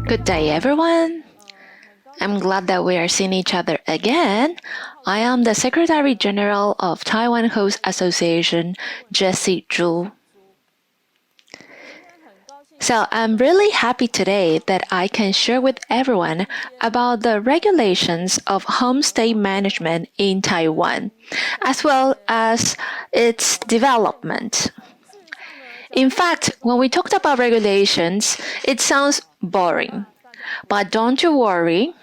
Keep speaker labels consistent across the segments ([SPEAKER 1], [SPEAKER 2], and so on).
[SPEAKER 1] Good day, everyone. I'm glad that we are seeing each other again. I am the Secretary General of Taiwan Host Association, Jessie Zhu. So I'm really happy today that I can share with everyone about the regulations of homestay management in Taiwan, as well as its development. In fact, when we talked about regulations, it sounds boring. But don't you worry,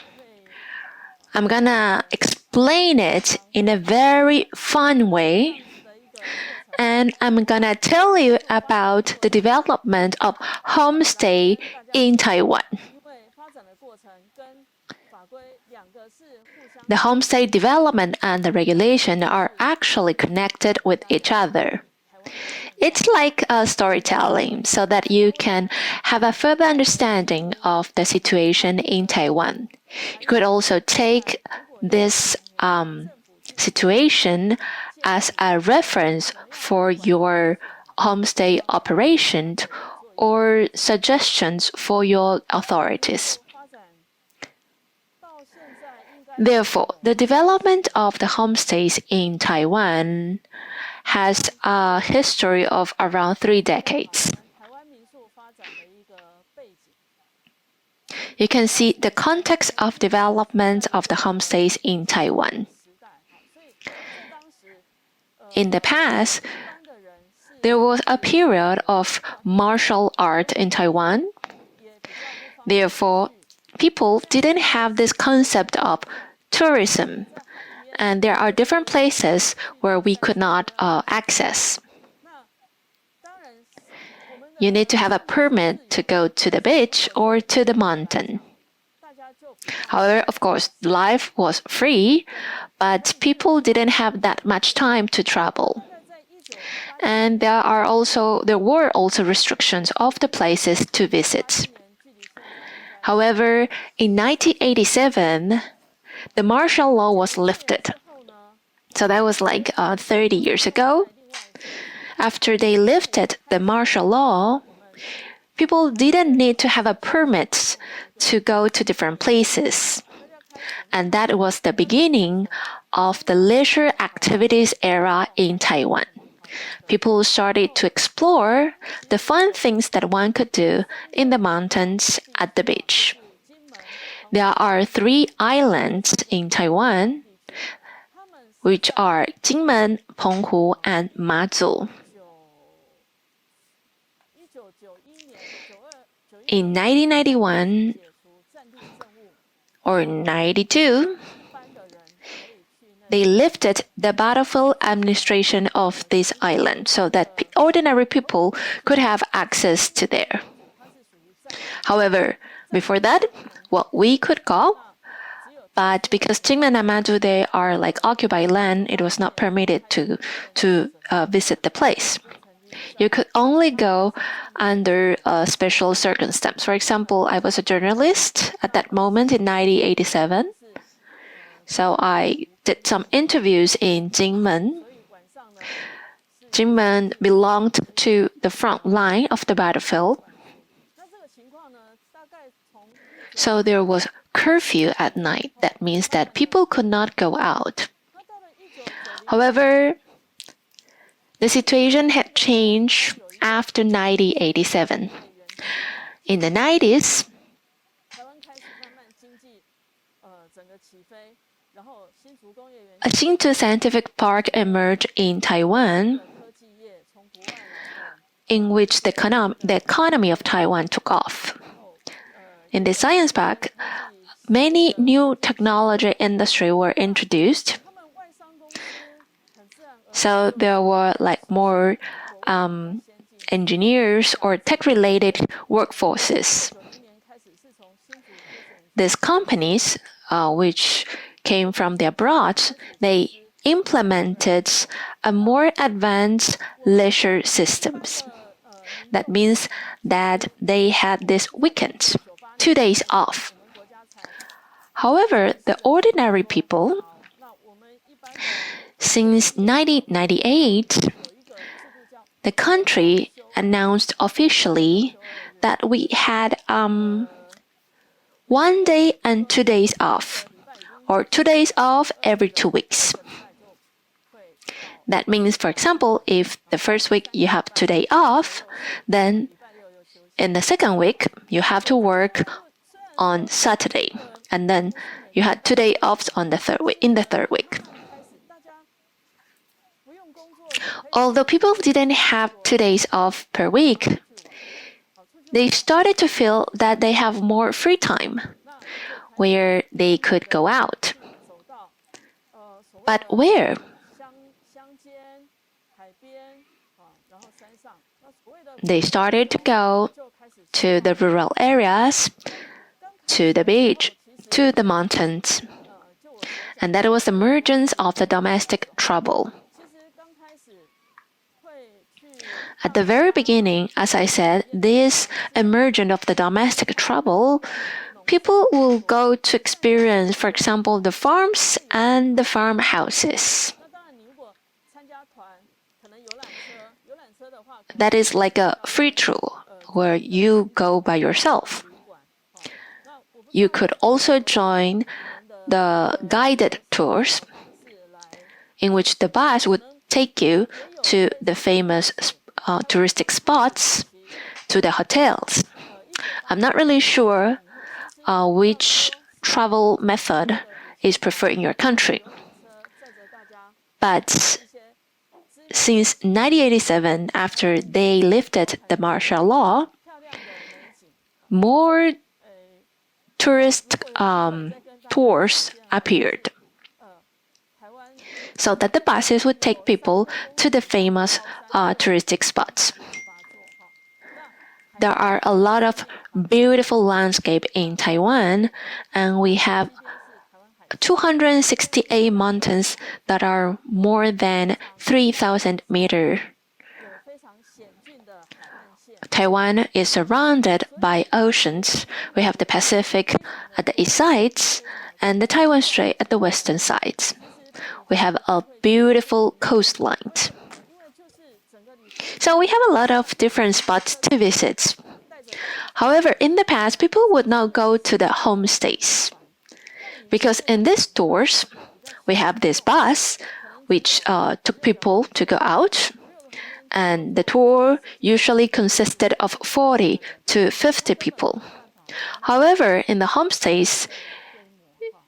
[SPEAKER 1] I'm gonna explain it in a very fun way. And I'm gonna tell you about the development of homestay in Taiwan. The homestay development and the regulation are actually connected with each other. It's like a storytelling so that you can have a further understanding of the situation in Taiwan. You could also take this situation as a reference for your homestay operation or suggestions for your authorities. Therefore, the development of the homestays in Taiwan has a history of around 3 decades. You can see the context of development of the homestays in Taiwan. In the past, there was a period of martial art in Taiwan. Therefore, people didn't have this concept of tourism, and there are different places where we could not access. You need to have a permit to go to the beach or to the mountain. However, of course, life was free, but people didn't have that much time to travel. And there were also restrictions of the places to visit. However, in 1987, the martial law was lifted. So that was like 30 years ago. After they lifted the martial law, people didn't need to have a permit to go to different places. And that was the beginning of the leisure activities era in Taiwan. People started to explore the fun things that one could do in the mountains at the beach. There are 3 islands in Taiwan, which are Jinmen, Penghu, and Mazu. In 1991 or 92, they lifted the battlefield administration of this island so that ordinary people could have access to there. However, before that, we could go, but because Jinmen and Mazu, they are like occupied land, it was not permitted to visit the place. You could only go under a special circumstance. For example, I was a journalist at that moment in 1987. So I did some interviews in Jinmen. Jinmen belonged to the front line of the battlefield. So there was curfew at night. That means that people could not go out. However, the situation had changed after 1987. In the 90s, a Hsinchu Scientific Park emerged in Taiwan, in which the economy of Taiwan took off. In the science park, many new technology industries were introduced. So there were like more engineers or tech-related workforces. These companies, which came from the abroad, they implemented a more advanced leisure systems. That means that they had this weekend, 2 days off. However, the ordinary people, since 1998, the country announced officially that we had 1 day and 2 days off, or 2 days off every 2 weeks. That means, for example, if the first week you have 2 days off, then in the second week you have to work on Saturday, and then you had 2 days off on the third week. In the third week, although people didn't have 2 days off per week, they started to feel that they have more free time, where they could go out. But where? They started to go to the rural areas, to the beach, to the mountains. And that was the emergence of the domestic trouble. At the very beginning, as I said, this emergence of the domestic trouble, people will go to experience, for example, the farms and the farmhouses. That is like a free tour where you go by yourself. You could also join the guided tours, in which the bus would take you to the famous touristic spots, to the hotels. I'm not really sure which travel method is preferred in your country. But since 1987, after they lifted the martial law, more tourist tours appeared, so that the buses would take people to the famous touristic spots. There are a lot of beautiful landscapes in Taiwan, and we have 268 mountains that are more than 3,000 meters. Taiwan is surrounded by oceans. We have the Pacific at the east sides and the Taiwan Strait at the western sides. We have a beautiful coastline. So we have a lot of different spots to visit. However, in the past, people would not go to the homestays, because in these tours, we have this bus which took people to go out, and the tour usually consisted of 40 to 50 people. However, in the homestays,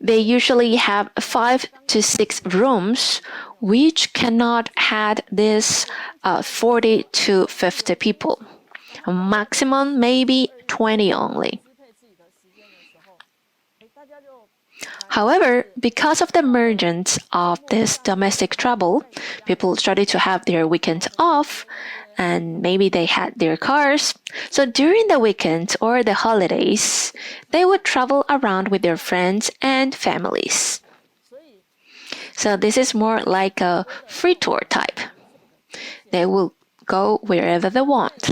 [SPEAKER 1] they usually have 5 to 6 rooms, which cannot have this 40 to 50 people. A maximum maybe 20 only. However, because of the emergence of this domestic trouble, people started to have their weekends off, and maybe they had their cars. So during the weekends or the holidays, they would travel around with their friends and families. So this is more like a free tour type. They will go wherever they want.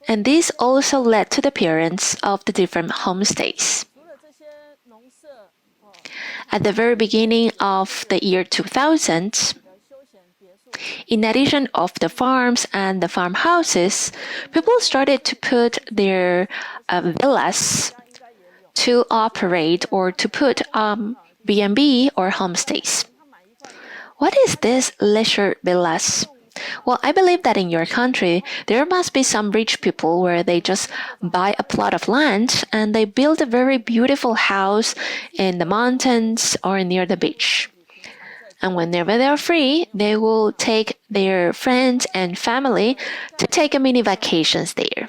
[SPEAKER 1] And this also led to the appearance of the different homestays. At the very beginning of the year 2000, in addition of the farms and the farmhouses, people started to put their villas to operate or to put B&B or homestays. What is this leisure villas? Well, I believe that in your country, there must be some rich people where they just buy a plot of land and they build a very beautiful house in the mountains or near the beach. And whenever they are free, they will take their friends and family to take a mini vacations there.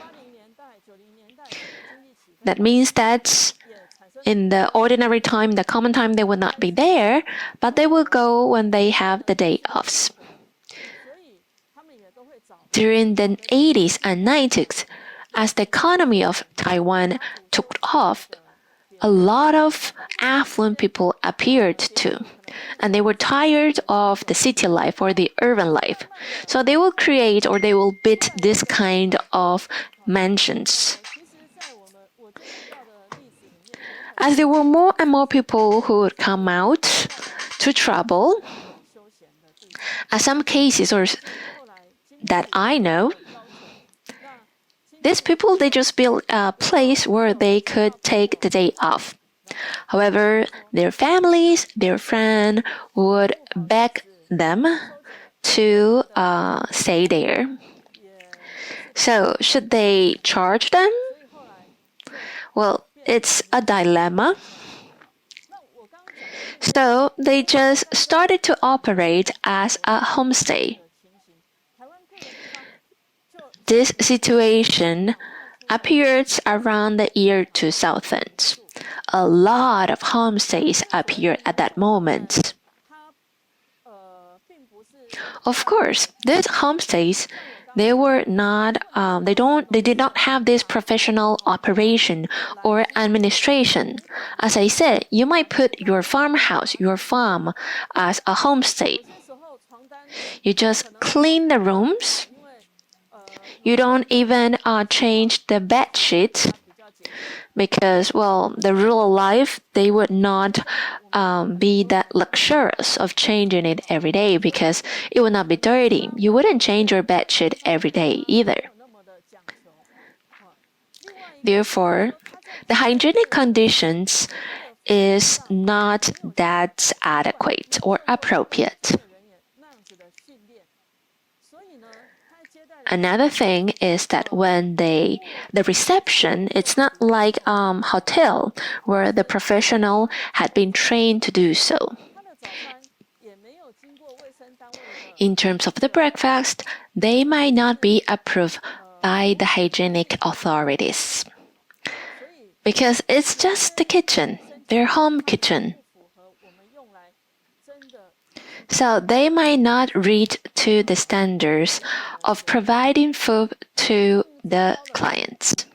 [SPEAKER 1] That means that in the ordinary time, the common time, they will not be there, but they will go when they have the day offs. During the 80s and 90s, as the economy of Taiwan took off, a lot of affluent people appeared too, and they were tired of the city life or the urban life. So they will create or they will build this kind of mansions. As there were more and more people who would come out to travel, as some cases or that I know, these people, they just built a place where they could take the day off. However, their families, their friends would beg them to stay there. So, should they charge them? Well, it's a dilemma. So, they just started to operate as a homestay. This situation appeared around the year 2000. A lot of homestays appeared at that moment. Of course, these homestays, they did not have this professional operation or administration. As I said, you might put your farmhouse, your farm, as a homestay. You just clean the rooms. You don't even change the bed sheet because, well, the rural life, they would not be that luxurious of changing it every day because it would not be dirty. You wouldn't change your bed sheet every day either. Therefore, the hygienic conditions is not that adequate or appropriate. Another thing is that when the reception, it's not like hotel where the professional had been trained to do so. In terms of the breakfast, they might not be approved by the hygienic authorities because it's just the kitchen, their home kitchen. So they might not reach to the standards of providing food to the clients.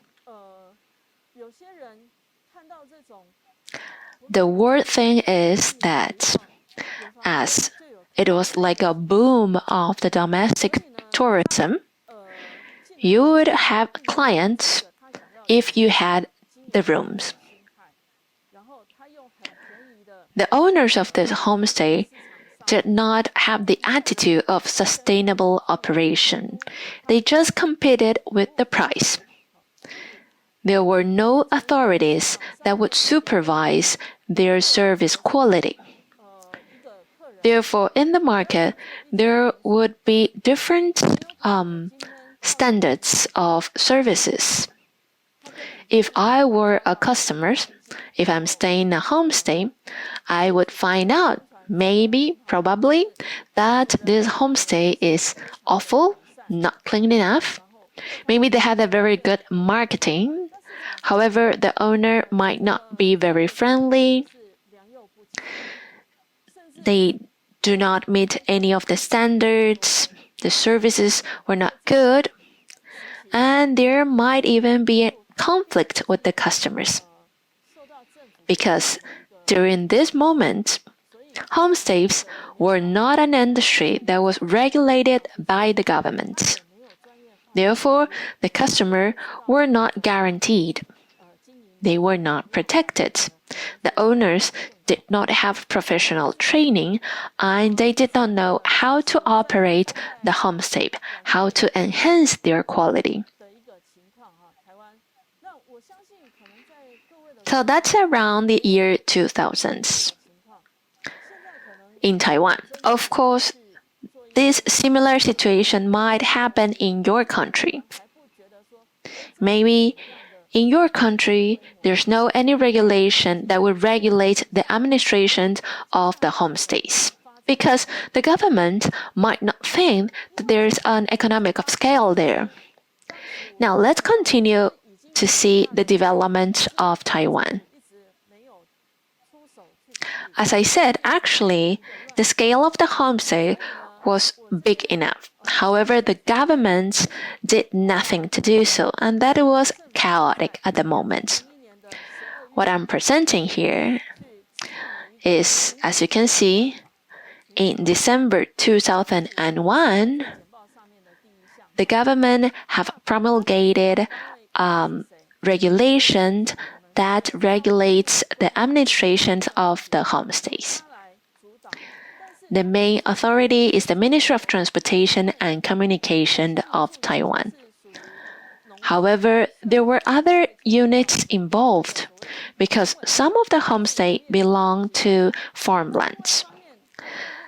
[SPEAKER 1] The weird thing is that as it was like a boom of the domestic tourism, you would have clients if you had the rooms. The owners of this homestay did not have the attitude of sustainable operation. They just competed with the price. There were no authorities that would supervise their service quality. Therefore, in the market, there would be different standards of services. If I were a customer, if I'm staying in a homestay, I would find out probably, that this homestay is awful, not clean enough. Maybe they had a very good marketing. However, the owner might not be very friendly. They do not meet any of the standards. The services were not good. And there might even be a conflict with the customers. Because during this moment, homestays were not an industry that was regulated by the government. Therefore, the customers were not guaranteed. They were not protected. The owners did not have professional training and they did not know how to operate the homestay, how to enhance their quality. So that's around the year 2000s. In Taiwan, of course, this similar situation might happen in your country. Maybe in your country, there's no any regulation that would regulate the administration of the homestays because the government might not think that there's an economic of scale there. Now let's continue to see the development of Taiwan. As I said, actually, the scale of the homestay was big enough. However, the government did nothing to do so, and that was chaotic at the moment. What I'm presenting here is, as you can see, in December 2001, the government have promulgated regulations that regulates the administration of the homestays. The main authority is the Ministry of Transportation and Communication of Taiwan. However, there were other units involved because some of the homestay belong to farmlands.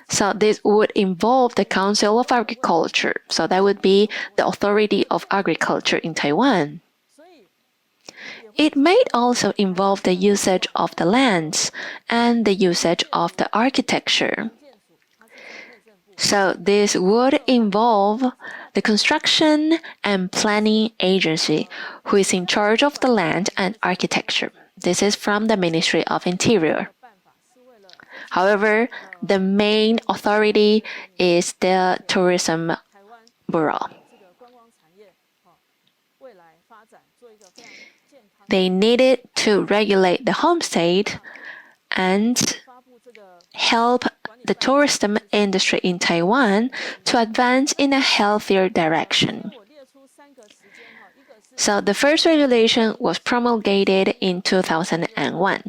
[SPEAKER 1] So this would involve the Council of Agriculture. So that would be the authority of agriculture in Taiwan. It might also involve the usage of the lands and the usage of the architecture. So this would involve the construction and planning agency who is in charge of the land and architecture. This is from the Ministry of Interior. However, the main authority is the Tourism Bureau. They needed to regulate the homestay and help the tourism industry in Taiwan to advance in a healthier direction. So the first regulation was promulgated in 2001.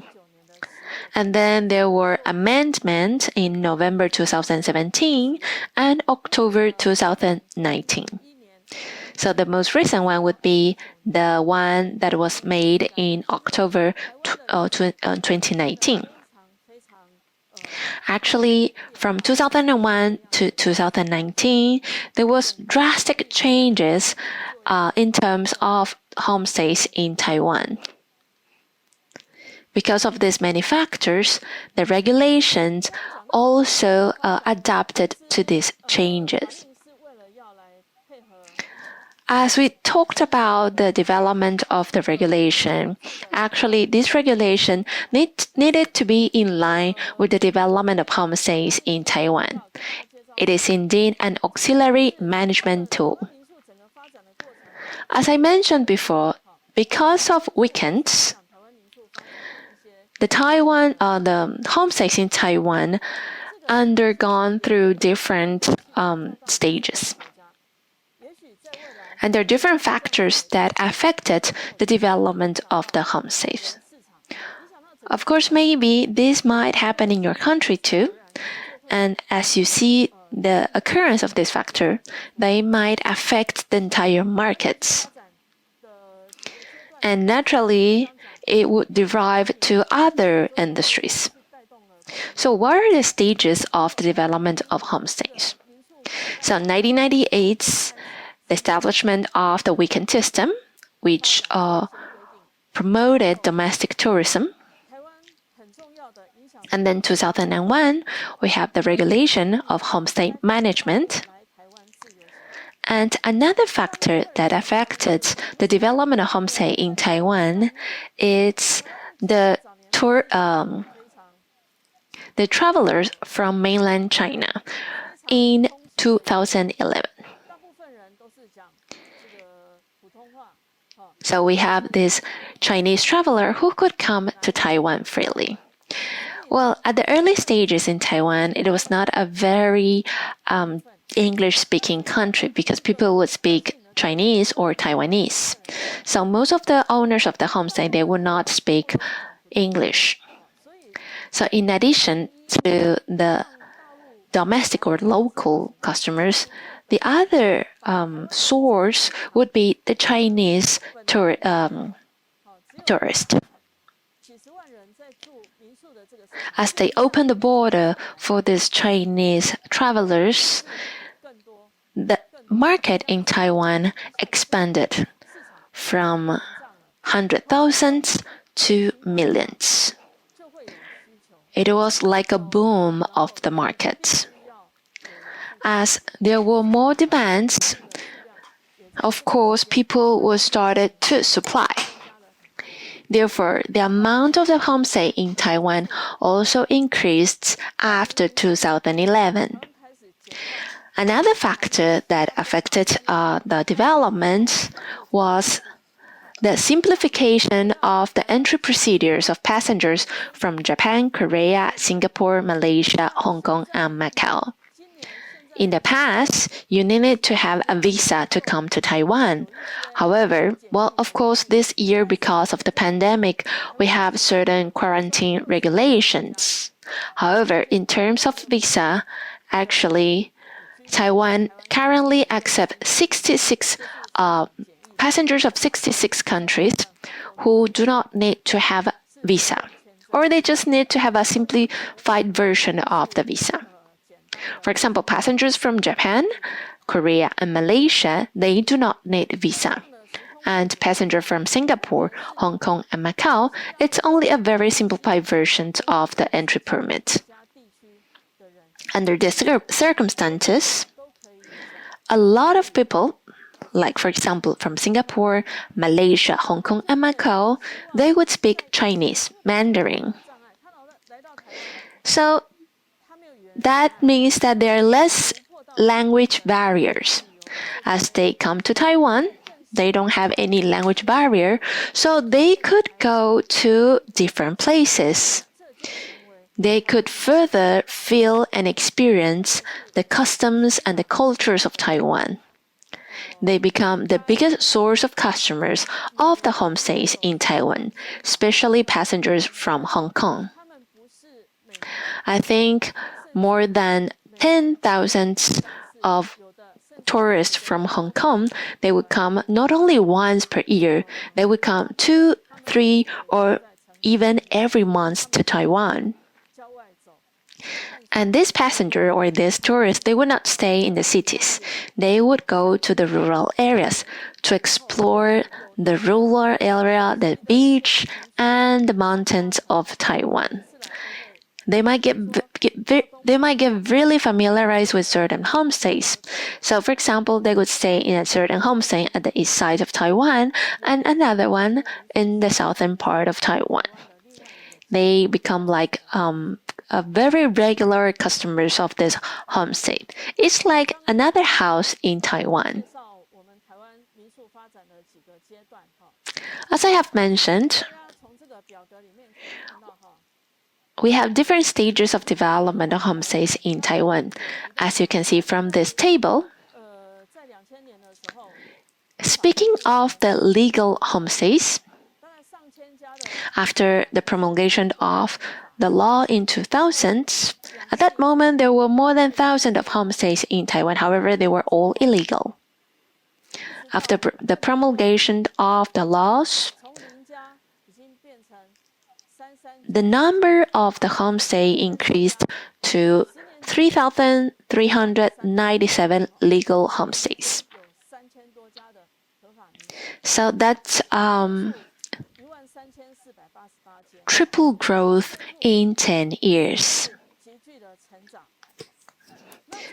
[SPEAKER 1] And then there were amendments in November 2017 and October 2019. So the most recent one would be the one that was made in October 2019. Actually, from 2001 to 2019, there was drastic changes in terms of homestays in Taiwan. Because of these many factors, the regulations also adapted to these changes. As we talked about the development of the regulation, actually this regulation needed to be in line with the development of homestays in Taiwan. It is indeed an auxiliary management tool. As I mentioned before, because of weekends, the homestays in Taiwan undergone through different stages. And there are different factors that affected the development of the homestays. Of course, maybe this might happen in your country too. And as you see the occurrence of this factor, they might affect the entire markets. And naturally, it would derive to other industries. So what are the stages of the development of homestays? So 1998, the establishment of the weekend system, which promoted domestic tourism. And then 2001, we have the regulation of homestay management. And another factor that affected the development of homestay in Taiwan is the travelers from mainland China in 2011. So we have this Chinese traveler who could come to Taiwan freely. Well, at the early stages in Taiwan, it was not a very English-speaking country because people would speak Chinese or Taiwanese. So most of the owners of the homestay, they would not speak English. So in addition to the domestic or local customers, the other source would be the Chinese tourist. As they opened the border for these Chinese travelers, the market in Taiwan expanded from 100,000 to millions. It was like a boom of the market. As there were more demands, of course, people were started to supply. Therefore, the amount of the homestay in Taiwan also increased after 2011. Another factor that affected the development was the simplification of the entry procedures of passengers from Japan, Korea, Singapore, Malaysia, Hong Kong, and Macau. In the past, you needed to have a visa to come to Taiwan. However, well, of course, this year, because of the pandemic, we have certain quarantine regulations. However, in terms of visa, actually, Taiwan currently accepts 66 passengers of 66 countries who do not need to have a visa, or they just need to have a simplified version of the visa. For example, passengers from Japan, Korea, and Malaysia, they do not need visa. And passengers from Singapore, Hong Kong, and Macau, it's only a very simplified version of the entry permit. Under these circumstances, a lot of people, like for example from Singapore, Malaysia, Hong Kong, and Macau, they would speak Chinese, Mandarin. So that means that there are less language barriers. As they come to Taiwan, they don't have any language barrier, so they could go to different places. They could further feel and experience the customs and the cultures of Taiwan. They become the biggest source of customers of the homestays in Taiwan, especially passengers from Hong Kong. I think more than 10,000 of tourists from Hong Kong, they would come not only once per year, they would come 2, 3, or even every month to Taiwan. And this passenger or this tourist, they would not stay in the cities. They would go to the rural areas to explore the rural area, the beach, and the mountains of Taiwan. They might get really familiarized with certain homestays. So, for example, they would stay in a certain homestay at the east side of Taiwan and another one in the southern part of Taiwan. They become like a very regular customers of this homestay. It's like another house in Taiwan. As I have mentioned, we have different stages of development of homestays in Taiwan. As you can see from this table, speaking of the legal homestays, after the promulgation of the law in 2000, at that moment there were more than 1,000 of homestays in Taiwan. However, they were all illegal. After the promulgation of the laws, the number of the homestay increased to 3,397 legal homestays. So that's triple growth in 10 years.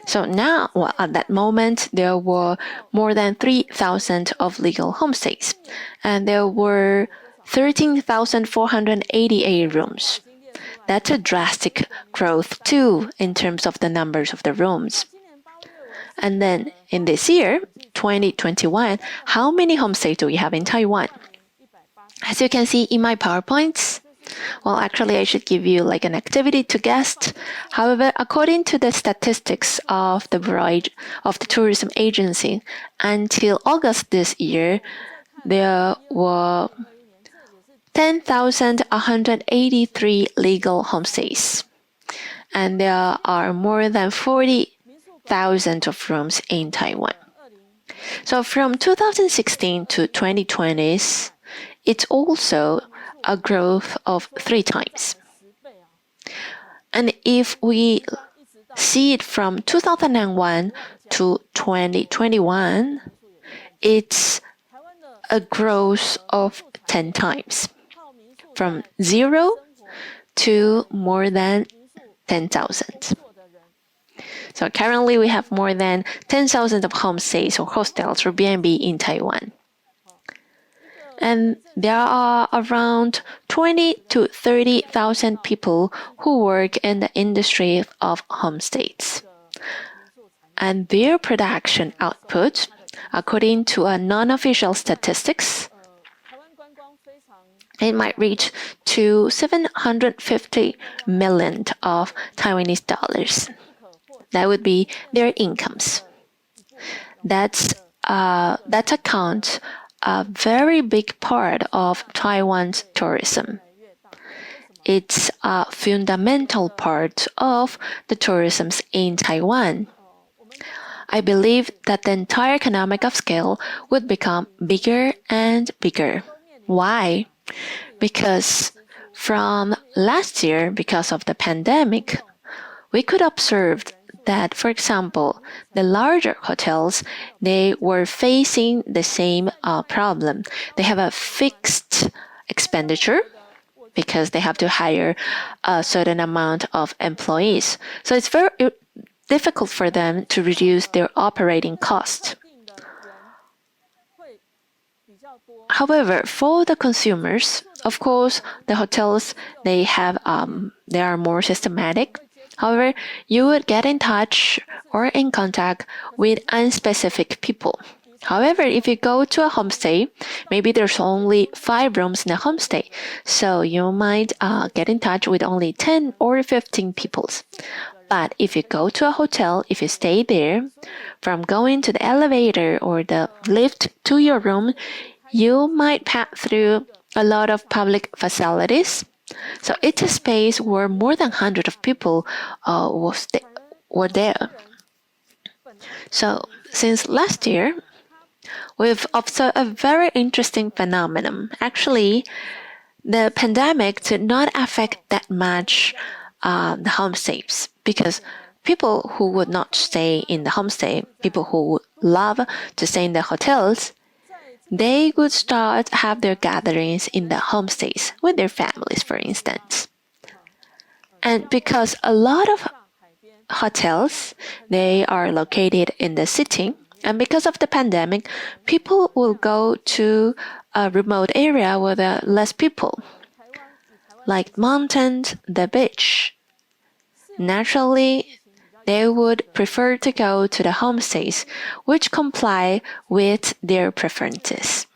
[SPEAKER 1] So now, at that moment, there were more than 3,000 of legal homestays, and there were 13,488 rooms. That's a drastic growth too in terms of the numbers of the rooms. And then in this year, 2021, how many homestays do we have in Taiwan? As you can see in my PowerPoints, well, actually, I should give you like an activity to guess. However, according to the statistics of the Bureau of the Tourism Agency, until August this year, there were 10,183 legal homestays, and there are more than 40,000 of rooms in Taiwan. So from 2016 to 2020, it's also a growth of 3 times. And if we see it from 2001 to 2021, it's a growth of 10 times, from 0 to more than 10,000. So currently we have more than 10,000 of homestays or hostels or B&B in Taiwan. And there are around 20 to 30,000 people who work in the industry of homestays. And their production output, according to a non-official statistics, it might reach to 750 million of Taiwanese dollars. That would be their incomes. That accounts a very big part of Taiwan's tourism. It's a fundamental part of the tourism in Taiwan. I believe that the entire economic of scale would become bigger and bigger. Why? Because from last year, because of the pandemic, we could observe that, for example, the larger hotels, they were facing the same problem. They have a fixed expenditure because they have to hire a certain amount of employees. So it's very difficult for them to reduce their operating cost. However, for the consumers, of course, the hotels they are more systematic. However, you would get in touch or in contact with unspecific people. However, if you go to a homestay, maybe there's only 5 rooms in a homestay, so you might get in touch with only 10 or 15 people. But if you go to a hotel, if you stay there, from going to the elevator or the lift to your room, you might pass through a lot of public facilities. So it's a space where more than 100 of people were there. So since last year, we've observed a very interesting phenomenon. Actually, the pandemic did not affect that much the homestays because people who would not stay in the homestay, people who would love to stay in the hotels, they would start have their gatherings in the homestays with their families, for instance. And because a lot of hotels, they are located in the city, and because of the pandemic, people will go to a remote area where there are less people, like mountains, the beach. Naturally, they would prefer to go to the homestays, which comply with their preferences.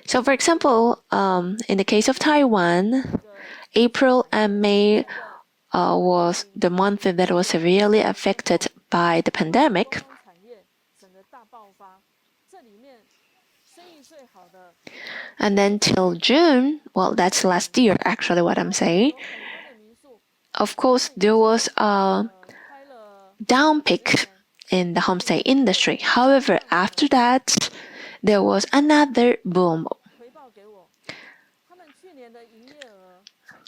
[SPEAKER 1] So, for example, in the case of Taiwan, April and May was the month that was severely affected by the pandemic. And then till June, well, that's last year, actually, what I'm saying. Of course, there was a down peak in the homestay industry. However, after that, there was another boom.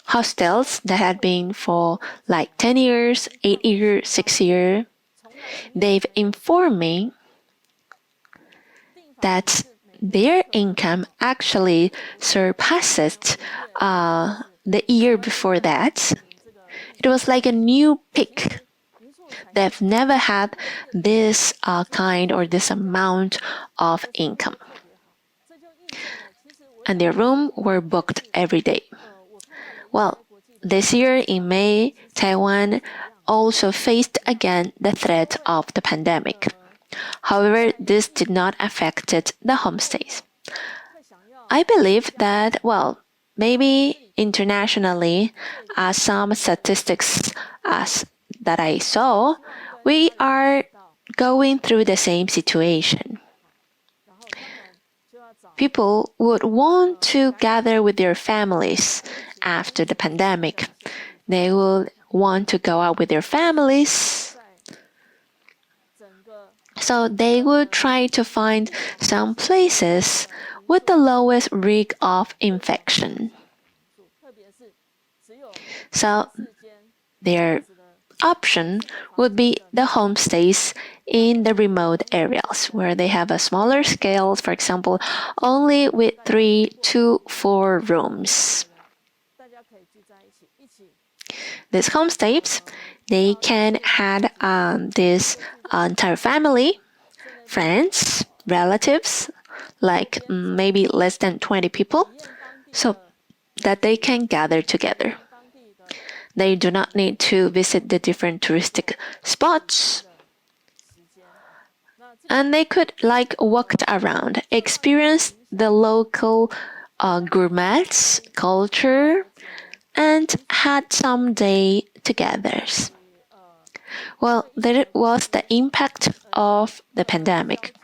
[SPEAKER 1] Hostels that had been for like 10 years, 8 years, 6 years, they've informed me that their income actually surpasses the year before that. It was like a new peak. They've never had this kind or this amount of income. And their rooms were booked every day. Well, this year in May, Taiwan also faced again the threat of the pandemic. However, this did not affect the homestays. I believe that, well, maybe internationally, some statistics that I saw, we are going through the same situation. People would want to gather with their families after the pandemic. They will want to go out with their families. So they would try to find some places with the lowest risk of infection. So their option would be the homestays in the remote areas where they have a smaller scale, for example, only with 3 to 4 rooms. These homestays, they can have this entire family, friends, relatives, like maybe less than 20 people, so that they can gather together. They do not need to visit the different touristic spots. And they could walk around, experience the local gourmets, culture, and had some day together. Well, that was the impact of the pandemic.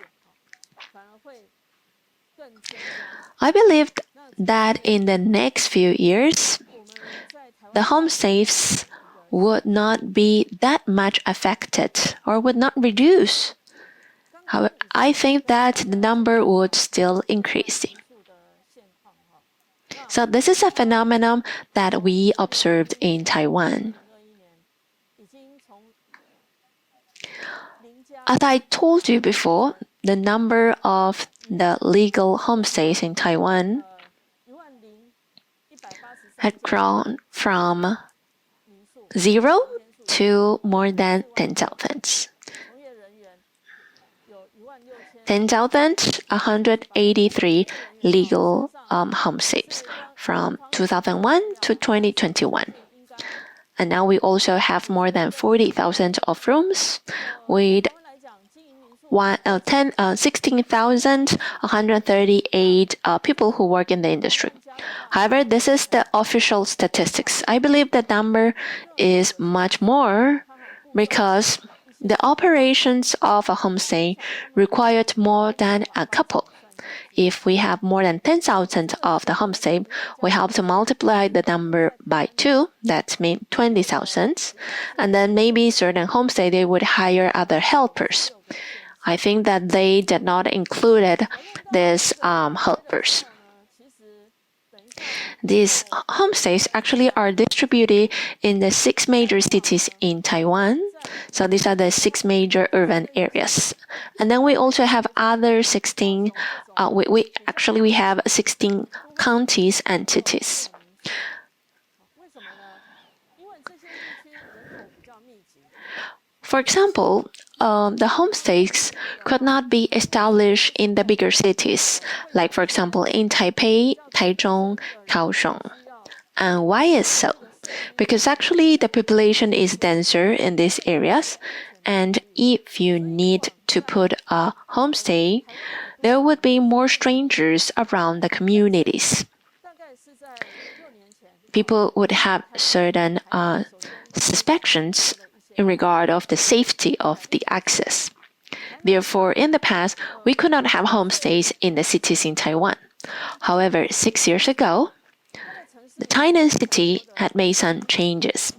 [SPEAKER 1] I believe that in the next few years, the homestays would not be that much affected or would not reduce. However, I think that the number would still increase. So this is a phenomenon that we observed in Taiwan. As I told you before, the number of the legal homestays in Taiwan had grown from 0 to more than 10,000. 10,183 legal homestays from 2001 to 2021. And now we also have more than 40,000 of rooms with 16,138 people who work in the industry. However, this is the official statistics. I believe the number is much more because the operations of a homestay required more than a couple. If we have more than 10,000 of the homestay, we have to multiply the number by 2, that means 20,000. And then maybe certain homestay, they would hire other helpers. I think that they did not include these helpers. These homestays actually are distributed in the 6 major cities in Taiwan. So these are the 6 major urban areas. And then we also have other 16, we have 16 counties and cities. For example, the homestays could not be established in the bigger cities, like for example in Taipei, Taichung, Kaohsiung. And why is so? Because actually the population is denser in these areas, and if you need to put a homestay, there would be more strangers around the communities. People would have certain suspicions in regard of the safety of the access. Therefore, in the past, we could not have homestays in the cities in Taiwan. However, 6 years ago, the Tainan city had made some changes.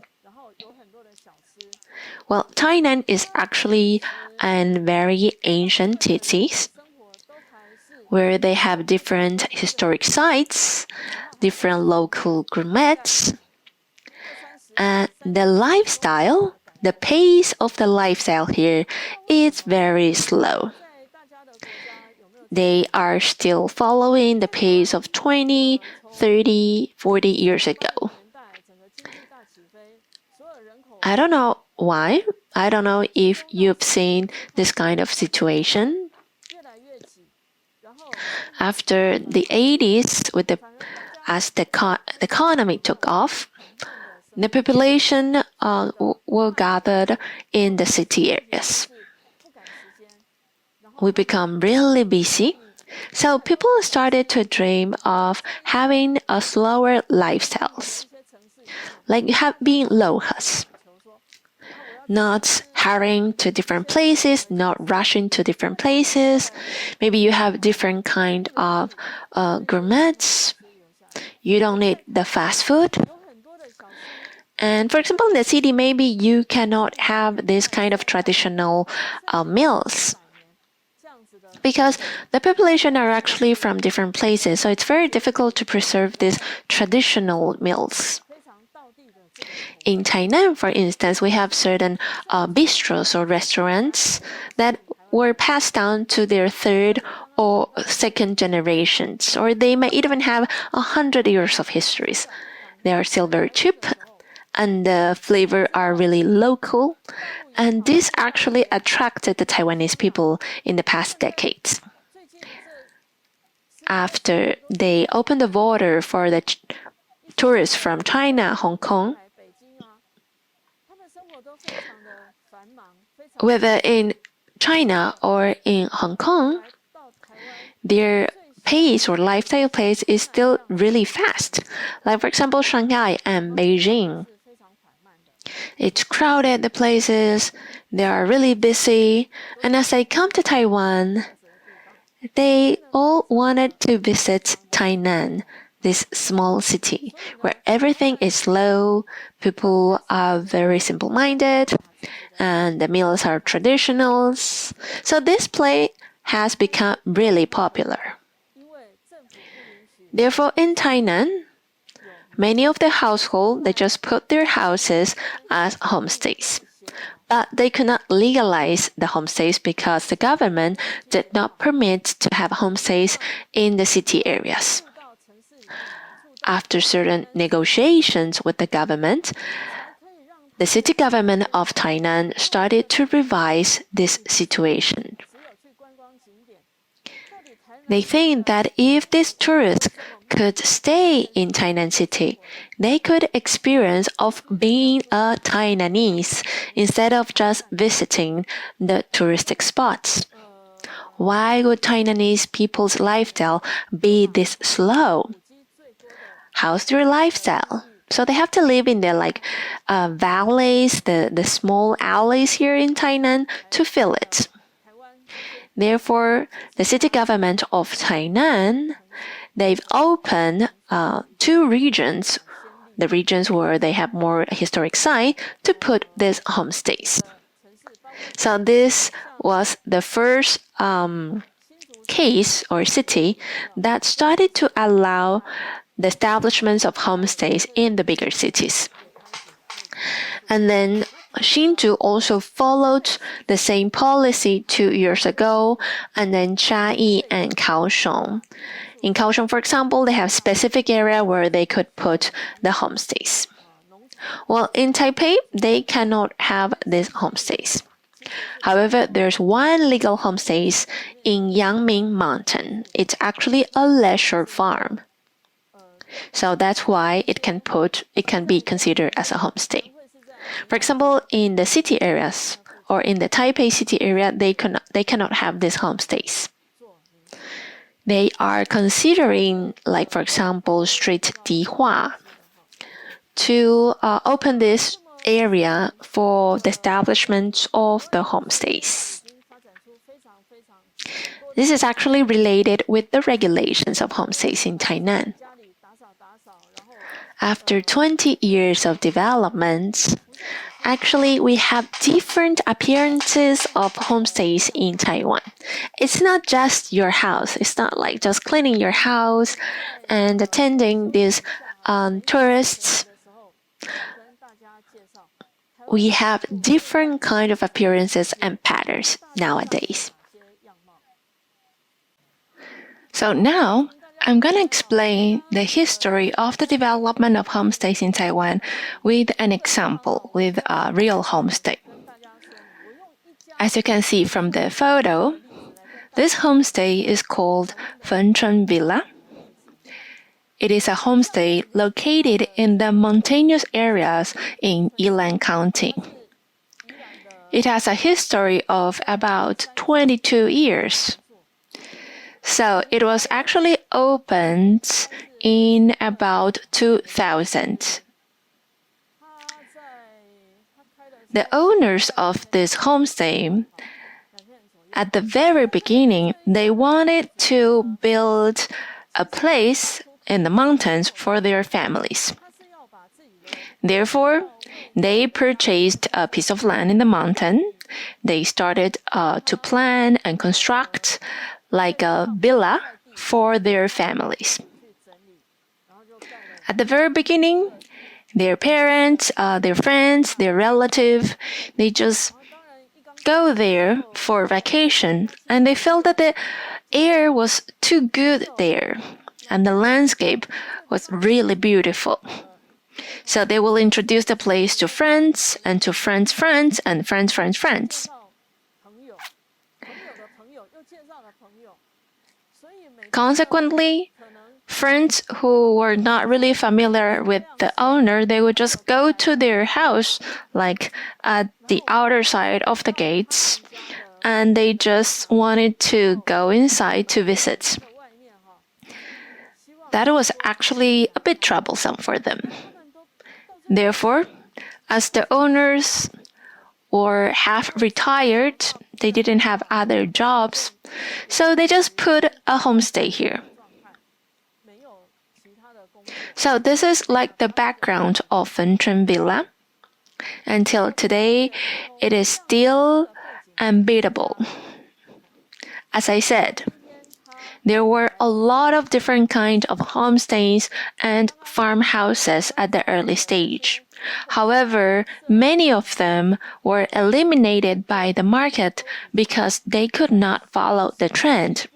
[SPEAKER 1] Well, Tainan is actually a very ancient city where they have different historic sites, different local gourmets, and the lifestyle, the pace of the lifestyle here is very slow. They are still following the pace of 20, 30, 40 years ago. I don't know why. I don't know if you've seen this kind of situation. After the 80s, as the economy took off, the population were gathered in the city areas. We become really busy, so people started to dream of having a slower lifestyles, like being locals, not hurrying to different places, not rushing to different places. Maybe you have different kind of gourmets. You don't need the fast food. And for example, in the city, maybe you cannot have this kind of traditional meals because the population are actually from different places. So it's very difficult to preserve these traditional meals. In Tainan, for instance, we have certain bistros or restaurants that were passed down to their 3rd or 2nd generations, or they may even have 100 years of histories. They are still very cheap, and the flavor are really local, and this actually attracted the Taiwanese people in the past decades. After they opened the border for the tourists from China, Hong Kong, whether in China or in Hong Kong, their pace or lifestyle pace is still really fast. Like for example, Shanghai and Beijing. It's crowded, the places, they are really busy. And as they come to Taiwan, they all wanted to visit Tainan, this small city where everything is slow, people are very simple-minded, and the meals are traditionals. So this place has become really popular. Therefore, in Tainan, many of the households, they just put their houses as homestays. But they could not legalize the homestays because the government did not permit to have homestays in the city areas. After certain negotiations with the government, the city government of Tainan started to revise this situation. They think that if these tourists could stay in Tainan City, they could experience of being a Taiwanese instead of just visiting the touristic spots. Why would Taiwanese people's lifestyle be this slow? How's their lifestyle? So they have to live in the valleys, the small alleys here in Tainan to feel it. Therefore, the city government of Tainan, they've opened 2 regions, the regions where they have more historic site, to put these homestays. So this was the first case or city that started to allow the establishments of homestays in the bigger cities. And then Hsinchu also followed the same policy 2 years ago, and then Chiayi and Kaohsiung. In Kaohsiung, for example, they have specific area where they could put the homestays. Well, in Taipei, they cannot have these homestays. However, there's one legal homestays in Yangming Mountain. It's actually a leisure farm. So that's why it can be considered as a homestay. For example, in the city areas or in the Taipei city area, they cannot have these homestays. They are considering, like for example, Street Dihua, to open this area for the establishment of the homestays. This is actually related with the regulations of homestays in Tainan. After 20 years of development, actually we have different appearances of homestays in Taiwan. It's not just your house. It's not like just cleaning your house and attending these tourists. We have different kind of appearances and patterns nowadays. So now, I'm going to explain the history of the development of homestays in Taiwan with an example, with a real homestay. As you can see from the photo, this homestay is called Fenchun Villa. It is a homestay located in the mountainous areas in Yilan County. It has a history of about 22 years. So it was actually opened in about 2000. The owners of this homestay, at the very beginning, they wanted to build a place in the mountains for their families. Therefore, they purchased a piece of land in the mountain. They started to plan and construct like a villa for their families. At the very beginning, their parents, their friends, their relatives, they just go there for vacation, and they felt that the air was too good there, and the landscape was really beautiful. So they will introduce the place to friends, and to friends' friends, and friends' friends. Consequently, friends who were not really familiar with the owner, they would just go to their house, like at the outer side of the gates, and they just wanted to go inside to visit. That was actually a bit troublesome for them. Therefore, as the owners were half retired, they didn't have other jobs, so they just put a homestay here. So this is like the background of Fengchun Villa. Until today, it is still unbeatable. As I said, there were a lot of different kinds of homestays and farmhouses at the early stage. However, many of them were eliminated by the market because they could not follow the trend.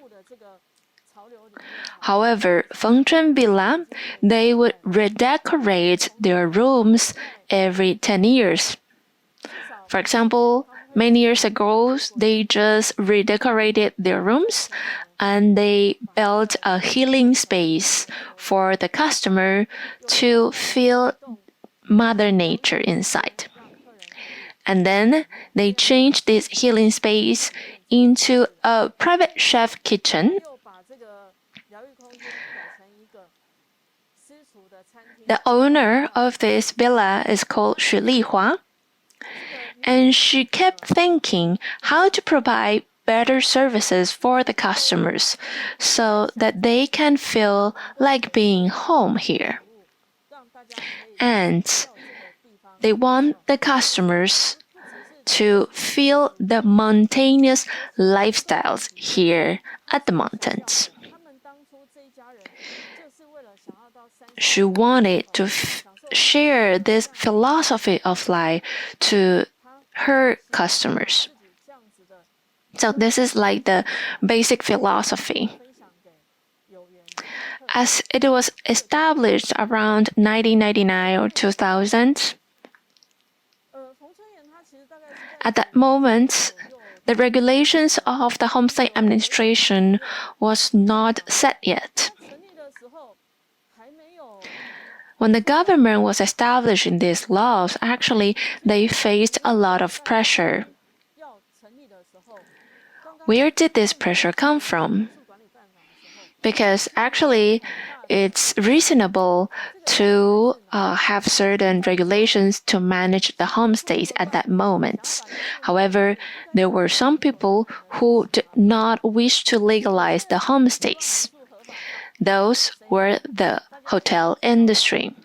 [SPEAKER 1] However, Fengchun Villa, they would redecorate their rooms every 10 years. For example, many years ago, they just redecorated their rooms and they built a healing space for the customer to feel Mother Nature inside. And then they changed this healing space into a private chef kitchen. The owner of this villa is called Xu Lihua, and she kept thinking how to provide better services for the customers so that they can feel like being home here. And they want the customers to feel the mountainous lifestyles here at the mountains. She wanted to share this philosophy of life to her customers. So this is like the basic philosophy. As it was established around 1999 or 2000, at that moment, the regulations of the Homestay Administration was not set yet. When the government was establishing these laws, actually, they faced a lot of pressure. Where did this pressure come from? Because actually, it's reasonable to have certain regulations to manage the homestays at that moment. However, there were some people who did not wish to legalize the homestays. Those were the hotel industry.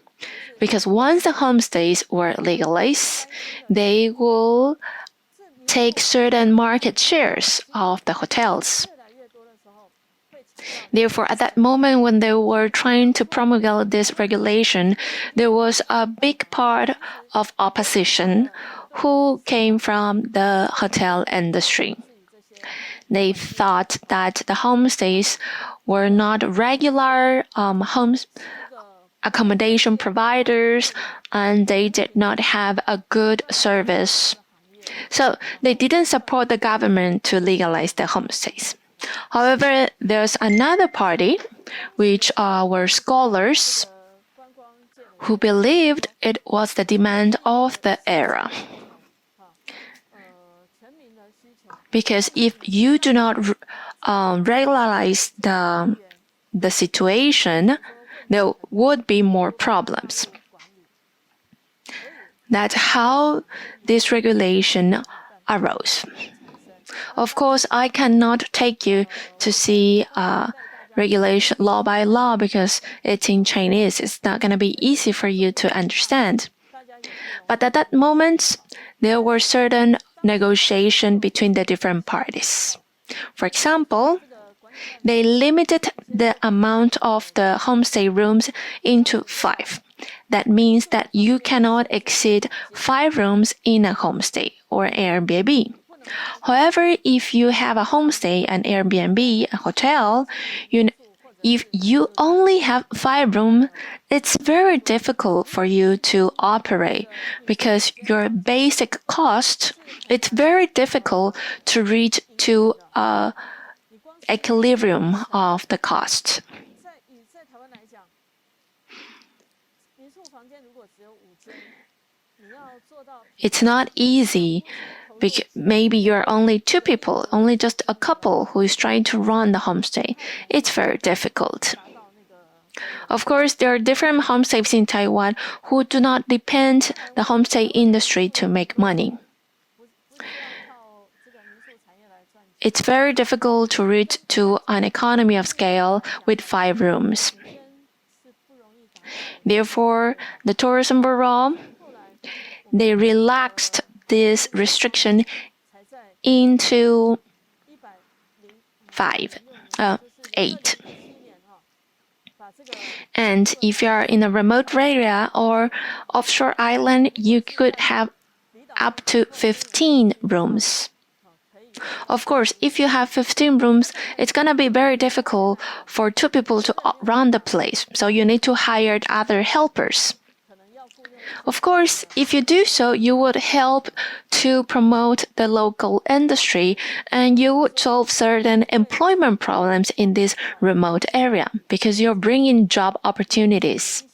[SPEAKER 1] Because once the homestays were legalized, they will take certain market shares of the hotels. Therefore, at that moment when they were trying to promulgate this regulation, there was a big part of opposition who came from the hotel industry. They thought that the homestays were not regular accommodation providers and they did not have a good service. So they didn't support the government to legalize the homestays. However, there's another party, which were scholars, who believed it was the demand of the era. Because if you do not regularize the situation, there would be more problems. That's how this regulation arose. Of course, I cannot take you to see regulation law by law because it's in Chinese. It's not going to be easy for you to understand. But at that moment, there were certain negotiations between the different parties. For example, they limited the amount of the homestay rooms into 5. That means that you cannot exceed 5 rooms in a homestay or Airbnb. However, if you have a homestay, an Airbnb, a hotel, if you only have 5 rooms, it's very difficult for you to operate because your basic cost, it's very difficult to reach to equilibrium of the cost. It's not easy because maybe you're only 2 people, only just a couple who is trying to run the homestay. It's very difficult. Of course, there are different homestays in Taiwan who do not depend the homestay industry to make money. It's very difficult to reach to an economy of scale with 5 rooms. Therefore, the tourism bureau, they relaxed this restriction into 8. And if you are in a remote area or offshore island, you could have up to 15 rooms. Of course, if you have 15 rooms, it's going to be very difficult for 2 people to run the place, so you need to hire other helpers. Of course, if you do so, you would help to promote the local industry and you would solve certain employment problems in this remote area because you're bringing job opportunities.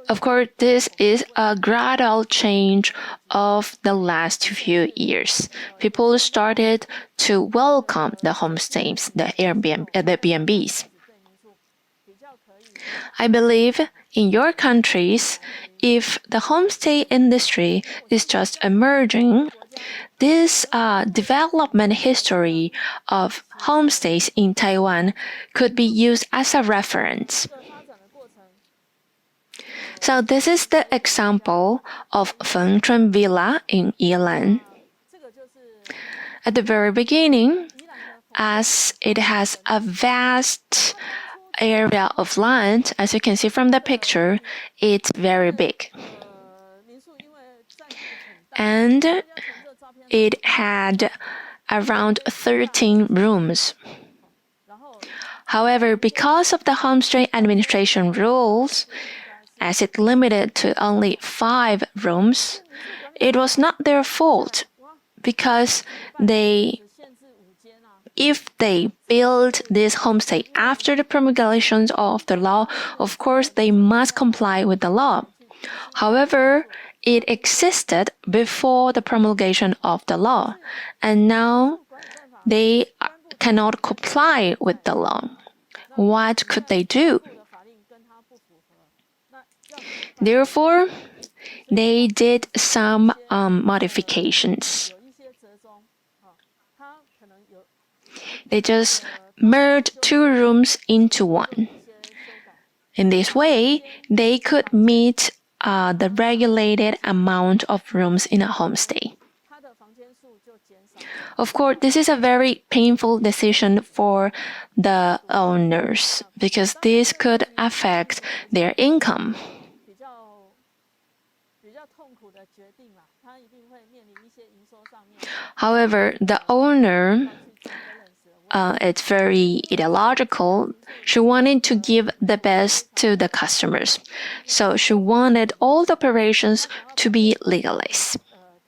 [SPEAKER 1] Of course, this is a gradual change of the last few years. People started to welcome the homestays, the Airbnb, the B&Bs. I believe in your countries, if the homestay industry is just emerging, this development history of homestays in Taiwan could be used as a reference. So this is the example of Fengchun Villa in Yilan. At the very beginning, as it has a vast area of land, as you can see from the picture, it's very big. And it had around 13 rooms. However, because of the homestay administration rules, as it limited to only 5 rooms, it was not their fault because if they build this homestay after the promulgations of the law, of course they must comply with the law. However, it existed before the promulgation of the law, and now they cannot comply with the law. What could they do? Therefore, they did some modifications. They just merged 2 rooms into 1. In this way, they could meet the regulated amount of rooms in a homestay. Of course, this is a very painful decision for the owners because this could affect their income. However, the owner, it's very ideological. She wanted to give the best to the customers. So she wanted all the operations to be legalized.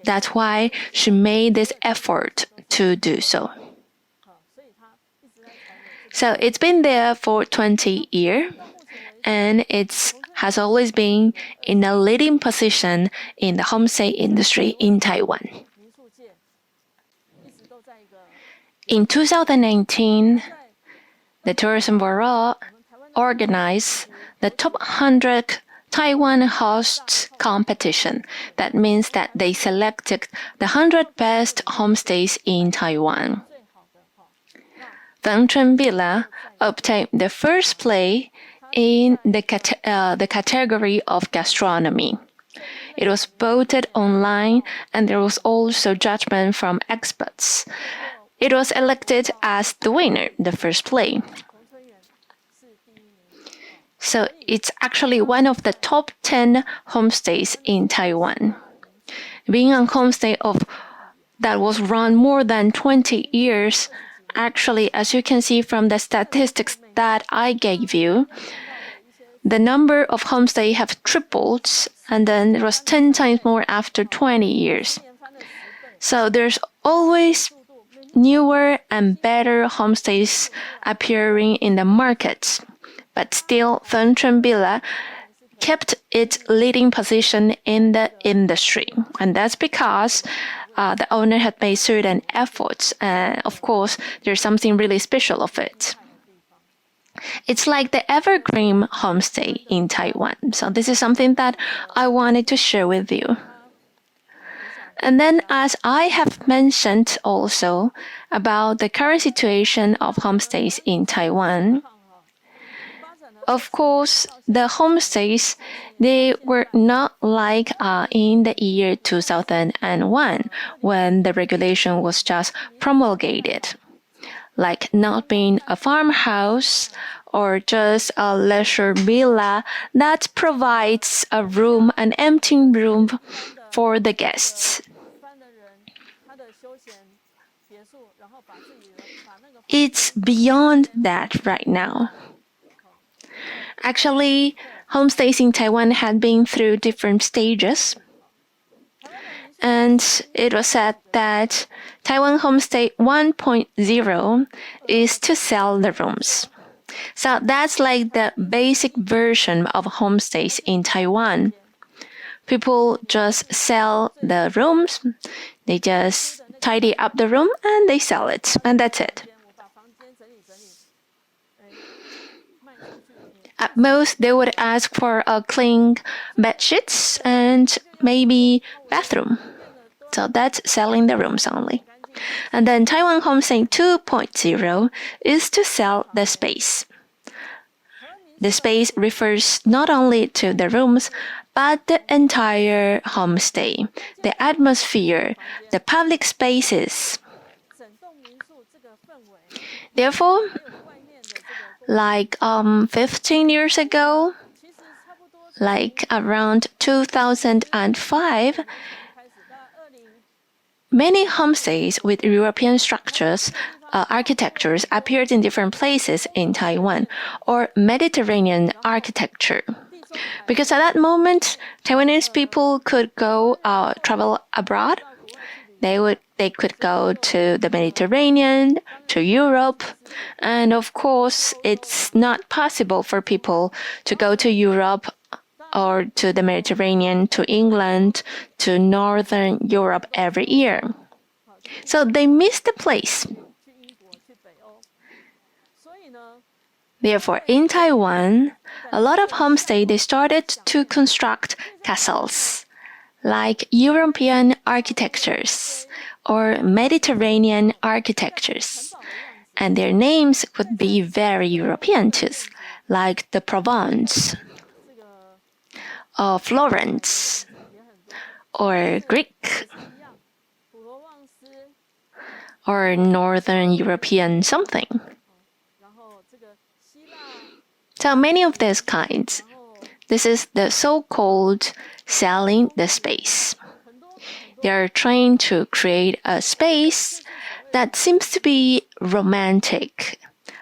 [SPEAKER 1] That's why she made this effort to do so. So it's been there for 20 years, and it has always been in a leading position in the homestay industry in Taiwan. In 2019, the Tourism Bureau organized the Top 100 Taiwan Hosts competition. That means that they selected the 100 best homestays in Taiwan. Fengchun Villa obtained the first place in the category of gastronomy. It was voted online, and there was also judgment from experts. It was elected as the winner, the first place. So it's actually one of the top 10 homestays in Taiwan. Being a homestay that was run more than 20 years, actually, as you can see from the statistics that I gave you, the number of homestays have tripled, and then it was 10 times more after 20 years. So there's always newer and better homestays appearing in the markets. But still, Fengchun Villa kept its leading position in the industry. And that's because the owner had made certain efforts. Of course, there's something really special of it. It's like the evergreen homestay in Taiwan. So this is something that I wanted to share with you. And then, as I have mentioned also about the current situation of homestays in Taiwan, Of course, the homestays, they were not like in the year 2001 when the regulation was just promulgated, like not being a farmhouse or just a leisure villa that provides a room, an empty room for the guests. It's beyond that right now. Actually, homestays in Taiwan had been through different stages. And it was said that Taiwan Homestay 1.0 is to sell the rooms. So that's like the basic version of homestays in Taiwan. People just sell the rooms, they just tidy up the room and they sell it, and that's it. At most, they would ask for a clean bed sheets and maybe bathroom. So that's selling the rooms only. And then Taiwan Homestay 2.0 is to sell the space. The space refers not only to the rooms, but the entire homestay, the atmosphere, the public spaces. Therefore, like 15 years ago, like around 2005, many homestays with European structures, architectures appeared in different places in Taiwan, or Mediterranean architecture. Because at that moment, Taiwanese people could go travel abroad. They could go to the Mediterranean, to Europe, and of course, it's not possible for people to go to Europe or to the Mediterranean, to England, to Northern Europe every year. So they missed the place. Therefore, in Taiwan, a lot of homestays they started to construct castles, like European architectures or Mediterranean architectures. And their names would be very European too, like the Provence, or Florence, or Greek, or Northern European something. So many of these kinds. This is the so-called selling the space. They are trying to create a space that seems to be romantic,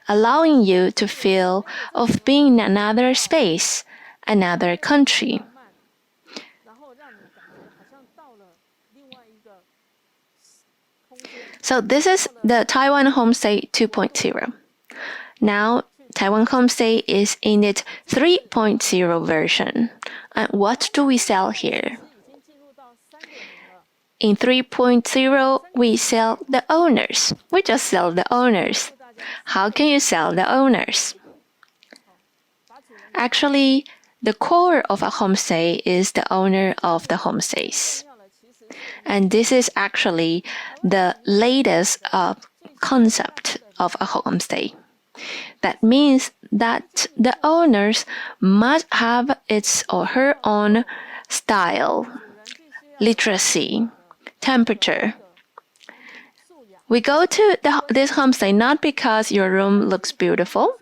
[SPEAKER 1] allowing you to feel of being in another space, another country. So this is the Taiwan Homestay 2.0. Now, Taiwan Homestay is in its 3.0 version. And what do we sell here? In 3.0, we sell the owners. We just sell the owners. How can you sell the owners? Actually, the core of a homestay is the owner of the homestays. And this is actually the latest concept of a homestay. That means that the owners must have its or her own style, literacy, temperature. We go to this homestay not because your room looks beautiful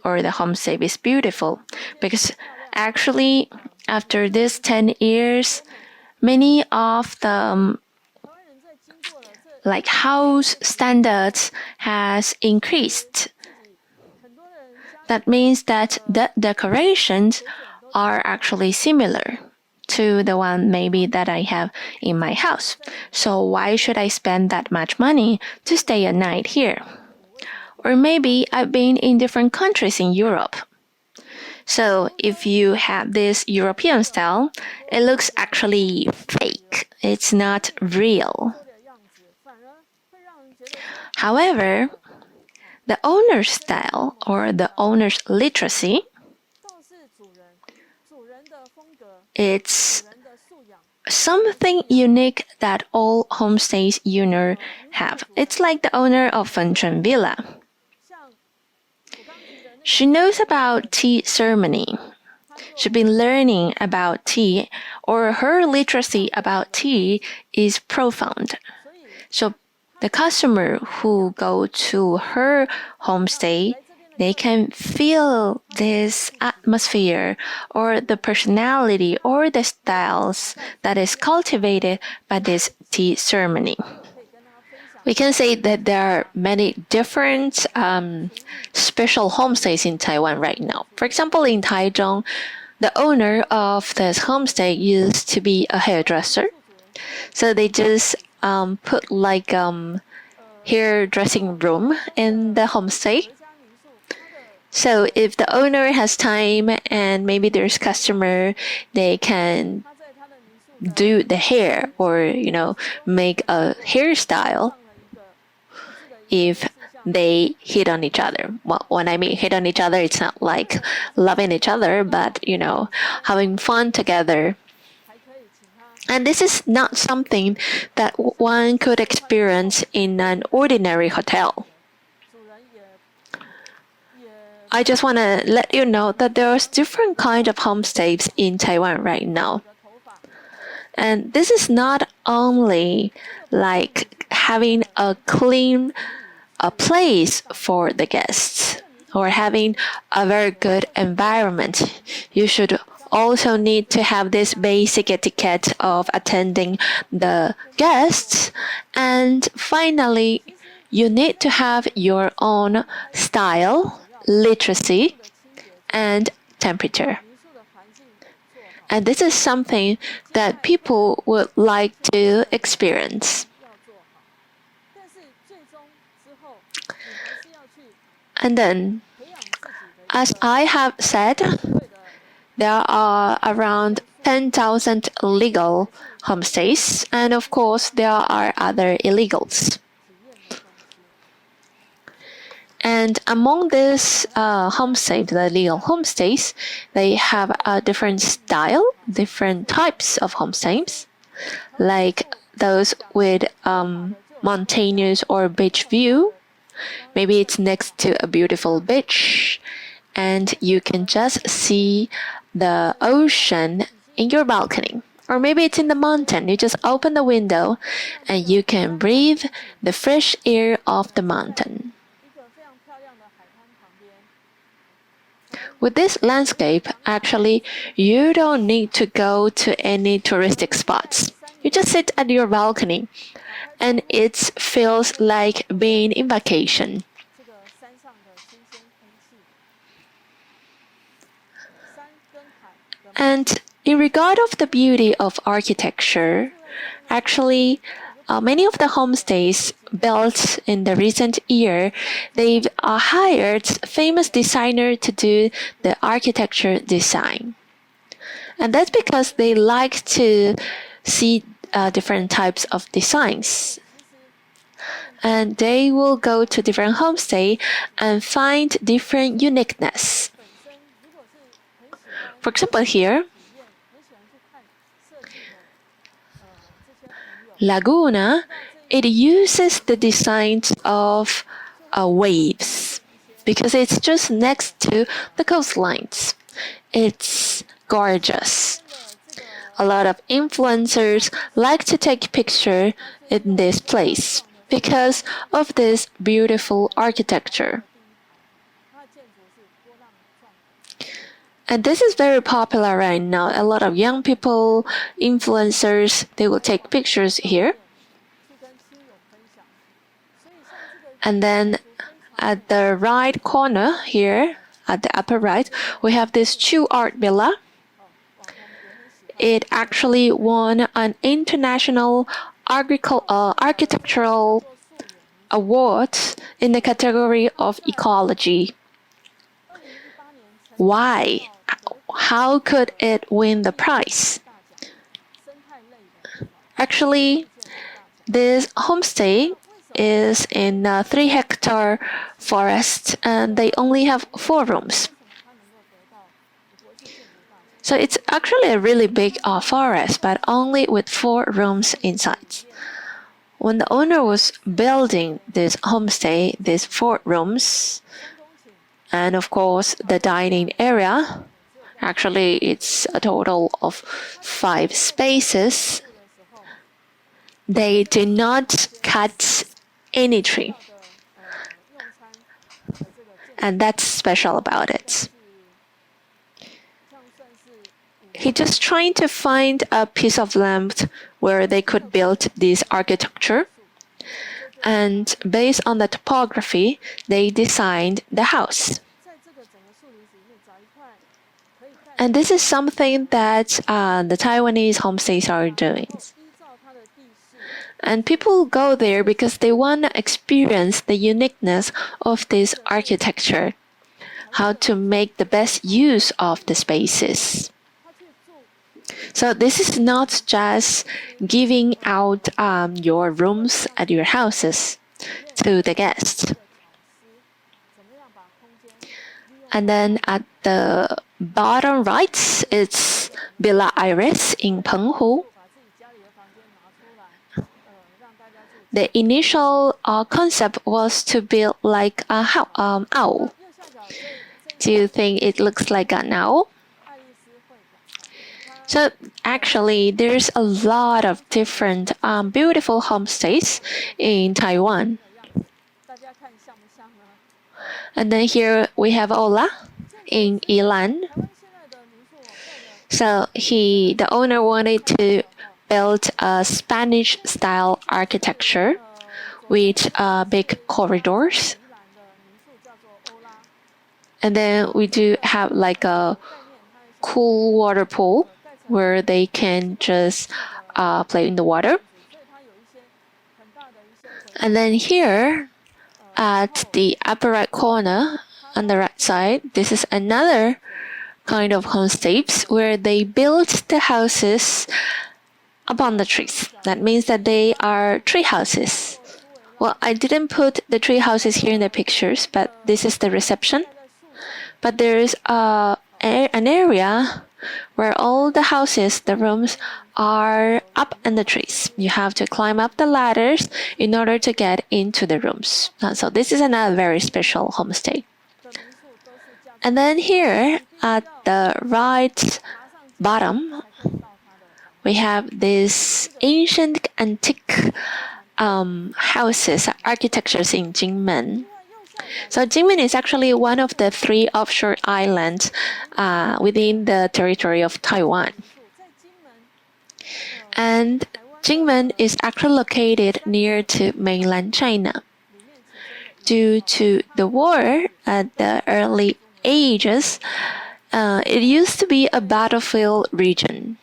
[SPEAKER 1] or the homestay is beautiful, because actually after this 10 years, many of the house standards has increased. That means that the decorations are actually similar to the one maybe that I have in my house. So why should I spend that much money to stay a night here? Or maybe I've been in different countries in Europe. So if you have this European style, it looks actually fake. It's not real. However, the owner's style or the owner's literacy, it's something unique that all homestays owners have. It's like the owner of Fenchun Villa. She knows about tea ceremony. She's been learning about tea, or her literacy about tea is profound. So the customer who go to her homestay, they can feel this atmosphere or the personality or the styles that is cultivated by this tea ceremony. We can say that there are many different special homestays in Taiwan right now. For example, in Taichung, the owner of this homestay used to be a hairdresser. So they just put like hairdressing room in the homestay. So if the owner has time and maybe there's customer, they can do the hair or make a hairstyle if they hit on each other. Well, when I mean hit on each other, it's not like loving each other, but having fun together. And this is not something that one could experience in an ordinary hotel. I just want to let you know that there's different kinds of homestays in Taiwan right now. And this is not only like having a clean place for the guests or having a very good environment. You should also need to have this basic etiquette of attending the guests. And finally, you need to have your own style, literacy, and temperature. And this is something that people would like to experience. And then, as I have said, there are around 10,000 legal homestays, and of course, there are other illegals. And among these homestays, the legal homestays, they have a different style, different types of homestays, like those with mountainous or beach view. Maybe it's next to a beautiful beach, and you can just see the ocean in your balcony. Or maybe it's in the mountain. You just open the window and you can breathe the fresh air of the mountain. With this landscape, actually, you don't need to go to any touristic spots. You just sit at your balcony, and it feels like being in vacation. And in regard of the beauty of architecture, actually, many of the homestays built in the recent year, they've hired famous designer to do the architecture design. And that's because they like to see different types of designs. And they will go to different homestay and find different uniqueness. For example, here, Laguna, it uses the designs of waves because it's just next to the coastlines. It's gorgeous. A lot of influencers like to take picture in this place because of this beautiful architecture. And this is very popular right now. A lot of young people, influencers, they will take pictures here. And then at the right corner here, at the upper right, we have this Chu Art Villa. It actually won an international architectural award in the category of ecology. Why? How could it win the prize? Actually, this homestay is in a 3-hectare forest, and they only have 4 rooms. So it's actually a really big forest, but only with 4 rooms inside. When the owner was building this homestay, these 4 rooms, And of course, the dining area, actually, it's a total of 5 spaces. They did not cut any tree. And that's special about it. He just trying to find a piece of land where they could build this architecture. And based on the topography, they designed the house. And this is something that the Taiwanese homestays are doing. And people go there because they want to experience the uniqueness of this architecture, how to make the best use of the spaces. So this is not just giving out your rooms at your houses to the guests. And then at the bottom right, it's Villa Iris in Penghu. The initial concept was to build like a owl. Do you think it looks like an owl? So actually, there's a lot of different beautiful homestays in Taiwan. And then here we have Ola in Yilan. So the owner wanted to build a Spanish-style architecture with big corridors. And then we do have like a cool water pool where they can just play in the water. And then here at the upper right corner on the right side, this is another kind of homestays where they built the houses upon the trees. That means that they are tree houses. Well, I didn't put the tree houses here in the pictures, but this is the reception. But there's an area where all the houses, the rooms, are up in the trees. You have to climb up the ladders in order to get into the rooms. So this is another very special homestay. And then here at the right bottom, we have this ancient antique houses, architectures in Jinmen. So Jinmen is actually one of the 3 offshore islands within the territory of Taiwan. And Jinmen is actually located near to mainland China. Due to the war at the early ages, it used to be a battlefield region.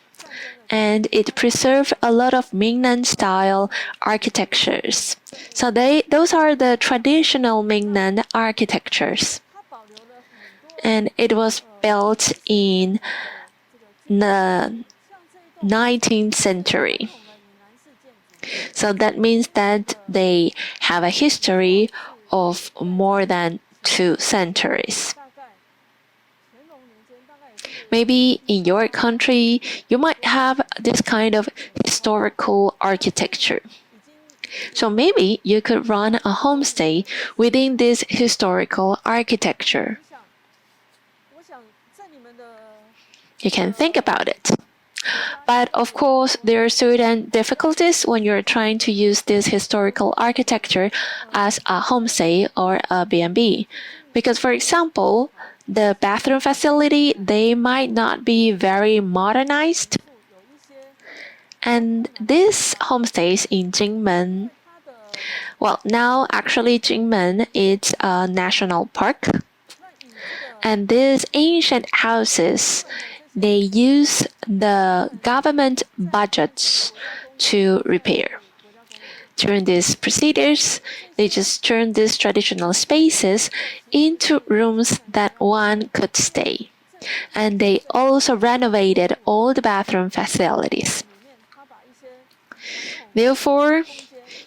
[SPEAKER 1] And it preserved a lot of Mingnan-style architectures. So those are the traditional Mingnan architectures. And it was built in the 19th century. So that means that they have a history of more than 2 centuries. Maybe in your country, you might have this kind of historical architecture. So maybe you could run a homestay within this historical architecture. You can think about it. But of course, there are certain difficulties when you're trying to use this historical architecture as a homestay or a B&B. Because for example, the bathroom facility, they might not be very modernized. And these homestays in Jinmen, well, now actually Jinmen is a national park. And these ancient houses, they use the government budgets to repair. During these procedures, they just turned these traditional spaces into rooms that one could stay. And they also renovated all the bathroom facilities. Therefore,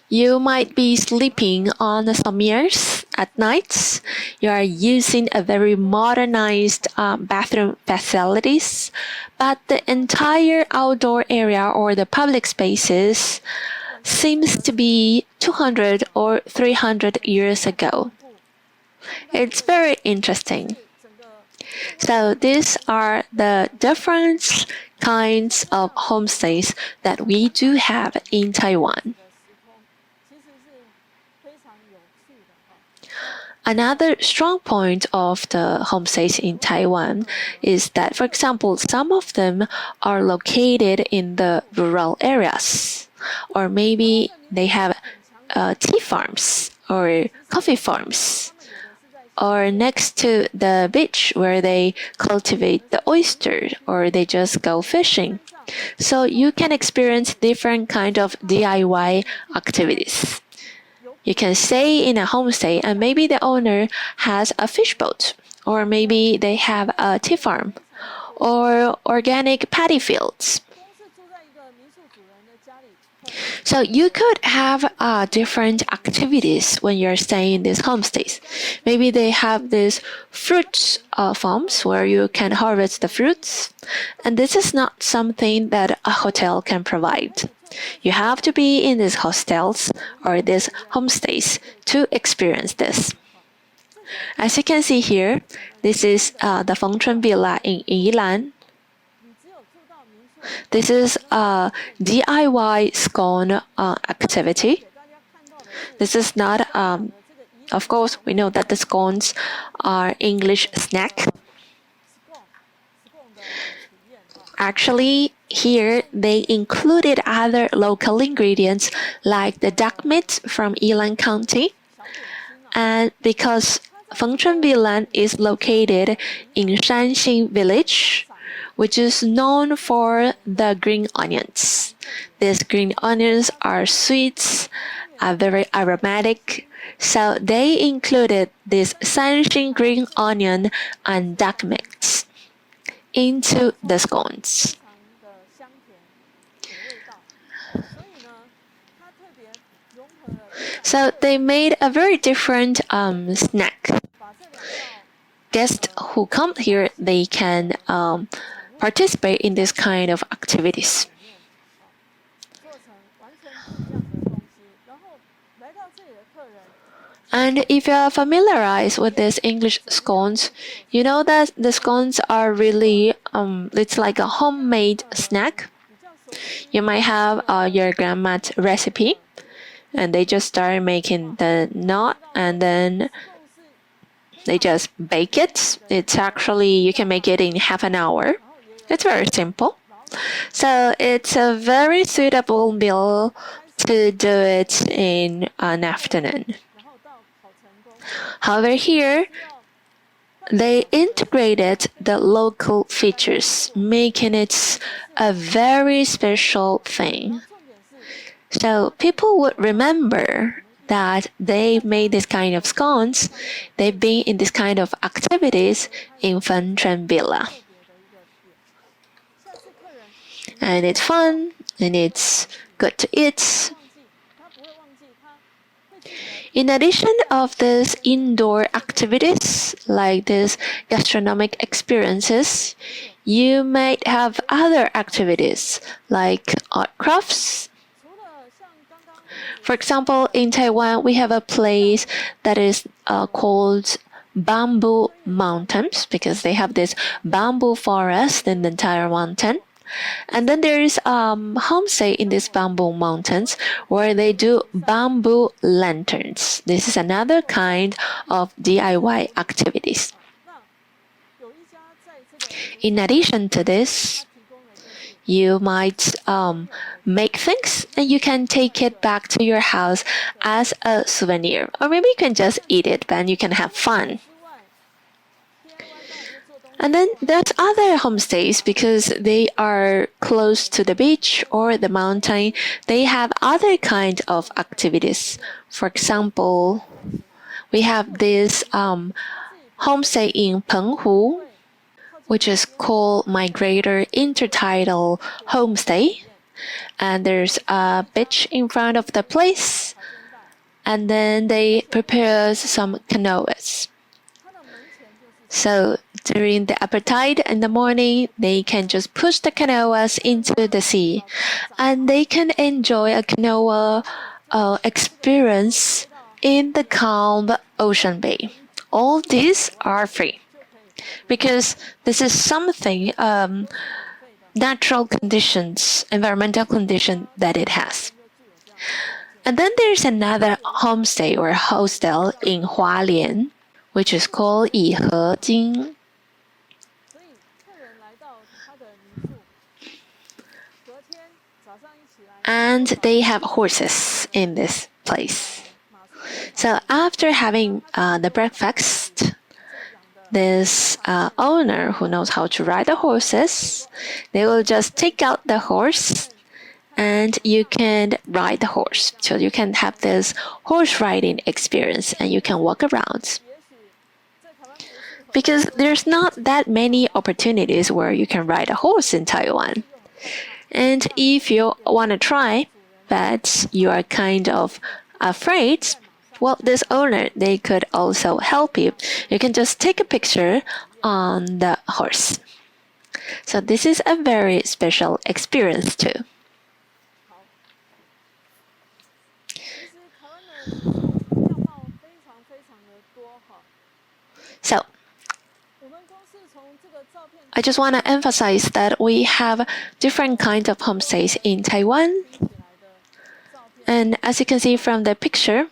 [SPEAKER 1] you might be sleeping on some mirrors at night. You are using a very modernized bathroom facilities, but the entire outdoor area or the public spaces seems to be 200 or 300 years ago. It's very interesting. So these are the different kinds of homestays that we do have in Taiwan. Another strong point of the homestays in Taiwan is that, for example, some of them are located in the rural areas, or maybe they have tea farms or coffee farms, or next to the beach where they cultivate the oyster or they just go fishing. So you can experience different kind of DIY activities. You can stay in a homestay and maybe the owner has a fish boat, or maybe they have a tea farm, or organic paddy fields. So you could have different activities when you're staying in these homestays. Maybe they have these fruit farms where you can harvest the fruits, and this is not something that a hotel can provide. You have to be in these hostels or these homestays to experience this. As you can see here, this is the Fengchun Villa in Yilan. This is a DIY scone activity. This is not, of course, we know that the scones are English snack. Actually, here they included other local ingredients like the duck meat from Yilan County. And because Fengchun Villa is located in Shanxing Village, which is known for the green onions. These green onions are sweet, very aromatic, so they included this Shanxing green onion and duck mix into the scones. So they made a very different snack. Guests who come here, they can participate in this kind of activities. And if you are familiarized with these English scones, you know that the scones are really, it's like a homemade snack. You might have your grandma's recipe, and they just start making the knot, and then they just bake it. It's actually, you can make it in half an hour. It's very simple. So it's a very suitable meal to do it in an afternoon. However, here, they integrated the local features, making it a very special thing. So people would remember that they made this kind of scones, they've been in this kind of activities in Fengchun Villa. And it's fun, and it's good to eat. In addition of these indoor activities, like these gastronomic experiences, you might have other activities, like art crafts. For example, in Taiwan, we have a place that is called Bamboo Mountains, because they have this bamboo forest in the entire mountain. And then there is homestay in these bamboo mountains where they do bamboo lanterns. This is another kind of DIY activities. In addition to this, you might make things and you can take it back to your house as a souvenir. Or maybe you can just eat it, but you can have fun. And then there's other homestays because they are close to the beach or the mountain. They have other kind of activities. For example, we have this homestay in Penghu, which is called Migrator Intertidal Homestay. And there's a beach in front of the place. And then they prepare some canoes. So during the upper tide in the morning, they can just push the canoes into the sea. And they can enjoy a canoe experience in the calm ocean bay. all these are free because this is something natural conditions, environmental condition that it has. And then there's another homestay or hostel in Hualien, which is called 以和金. And they have horses in this place. So after having the breakfast, this owner who knows how to ride the horses, they will just take out the horse and you can ride the horse. So you can have this horse riding experience and you can walk around. Because there's not that many opportunities where you can ride a horse in Taiwan. And if you want to try, but you are kind of afraid, well, this owner, they could also help you. You can just take a picture on the horse. So this is a very special experience too. So, I just want to emphasize that we have different kinds of homestays in Taiwan. And as you can see from the picture,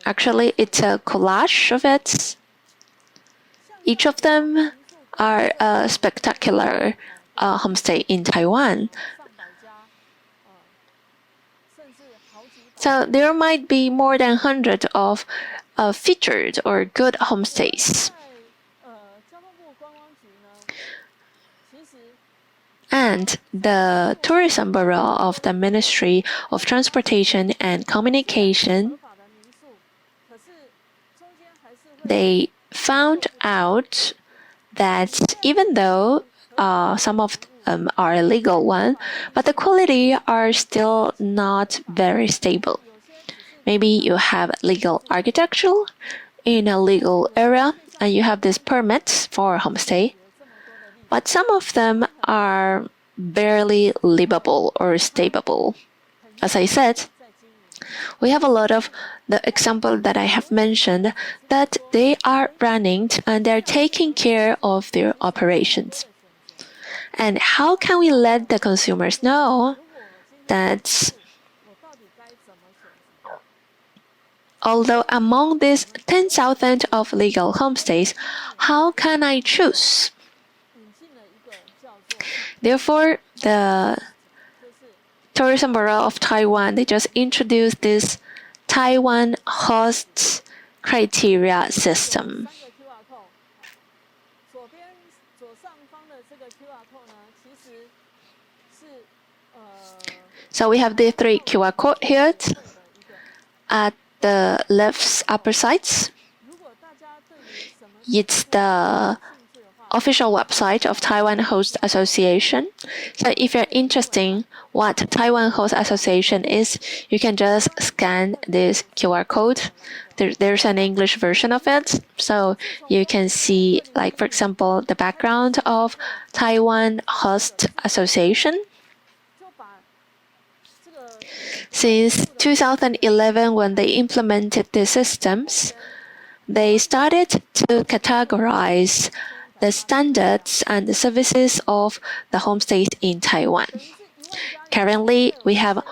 [SPEAKER 1] actually it's a collage of it. Each of them are a spectacular homestay in Taiwan. So there might be more than 100 of featured or good homestays. And the Tourism Bureau of the Ministry of Transportation and Communication, they found out that even though some of them are a legal one, but the quality are still not very stable. Maybe you have legal architecture in a legal area and you have this permit for homestay, but some of them are barely livable or stable. As I said, we have a lot of the example that I have mentioned that they are running and they're taking care of their operations. And how can we let the consumers know that although among these 10,000 of legal homestays, how can I choose? Therefore, the Tourism Bureau of Taiwan, they just introduced this Taiwan host criteria system. So we have the 3 QR code here at the left upper sides. It's the official website of Taiwan Host Association. So if you're interested in what Taiwan Host Association is, you can just scan this QR code. There's an English version of it. So you can see, like, for example, the background of Taiwan Host Association. Since 2011, when they implemented the systems, they started to categorize the standards and the services of the homestays in Taiwan. Currently, we have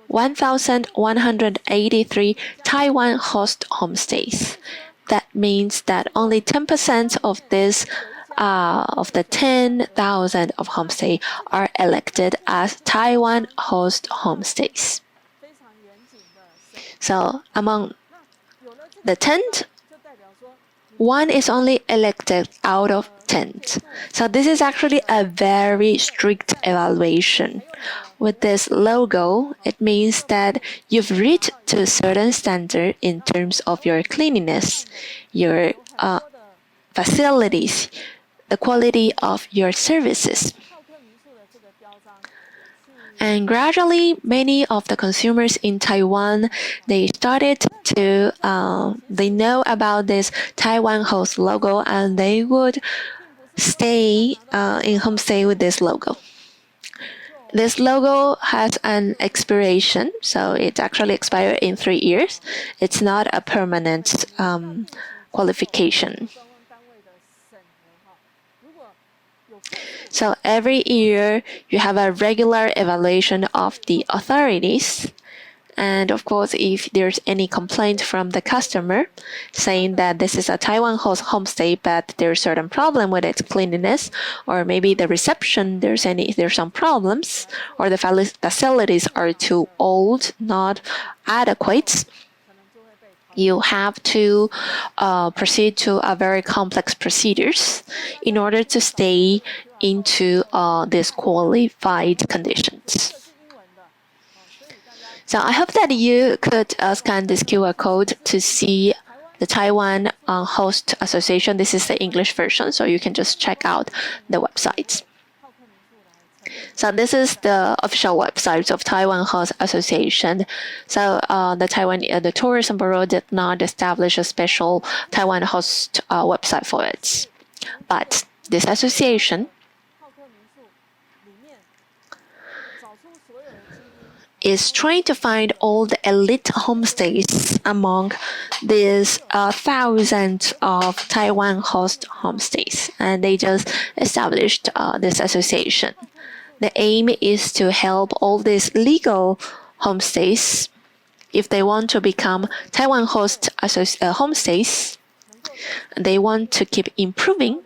[SPEAKER 1] 1,183 Taiwan host homestays. That means that only 10% of this of the 10,000 of homestay are elected as Taiwan host homestays. So among the 10, one is only elected out of 10. So this is actually a very strict evaluation. With this logo, it means that you've reached to a certain standard in terms of your cleanliness, your facilities, the quality of your services. And gradually, many of the consumers in Taiwan, they started to, they know about this Taiwan host logo and they would stay in homestay with this logo. This logo has an expiration, so it actually expires in 3 years. It's not a permanent qualification. So every year you have a regular evaluation of the authorities. And of course, if there's any complaint from the customer saying that this is a Taiwan homestay, but there's certain problem with its cleanliness, or maybe the reception there's some problems, or the facilities are too old, not adequate, you have to proceed to a very complex procedures in order to stay into these qualified conditions. So I hope that you could scan this QR code to see the Taiwan Host Association. This is the English version, so you can just check out the websites. So this is the official website of Taiwan Host Association. So the Tourism Bureau did not establish a special Taiwan Host website for it, but this association is trying to find all the elite homestays among these thousands of Taiwan host homestays, and they just established this association. The aim is to help all these legal homestays, if they want to become Taiwan host homestays, they want to keep improving,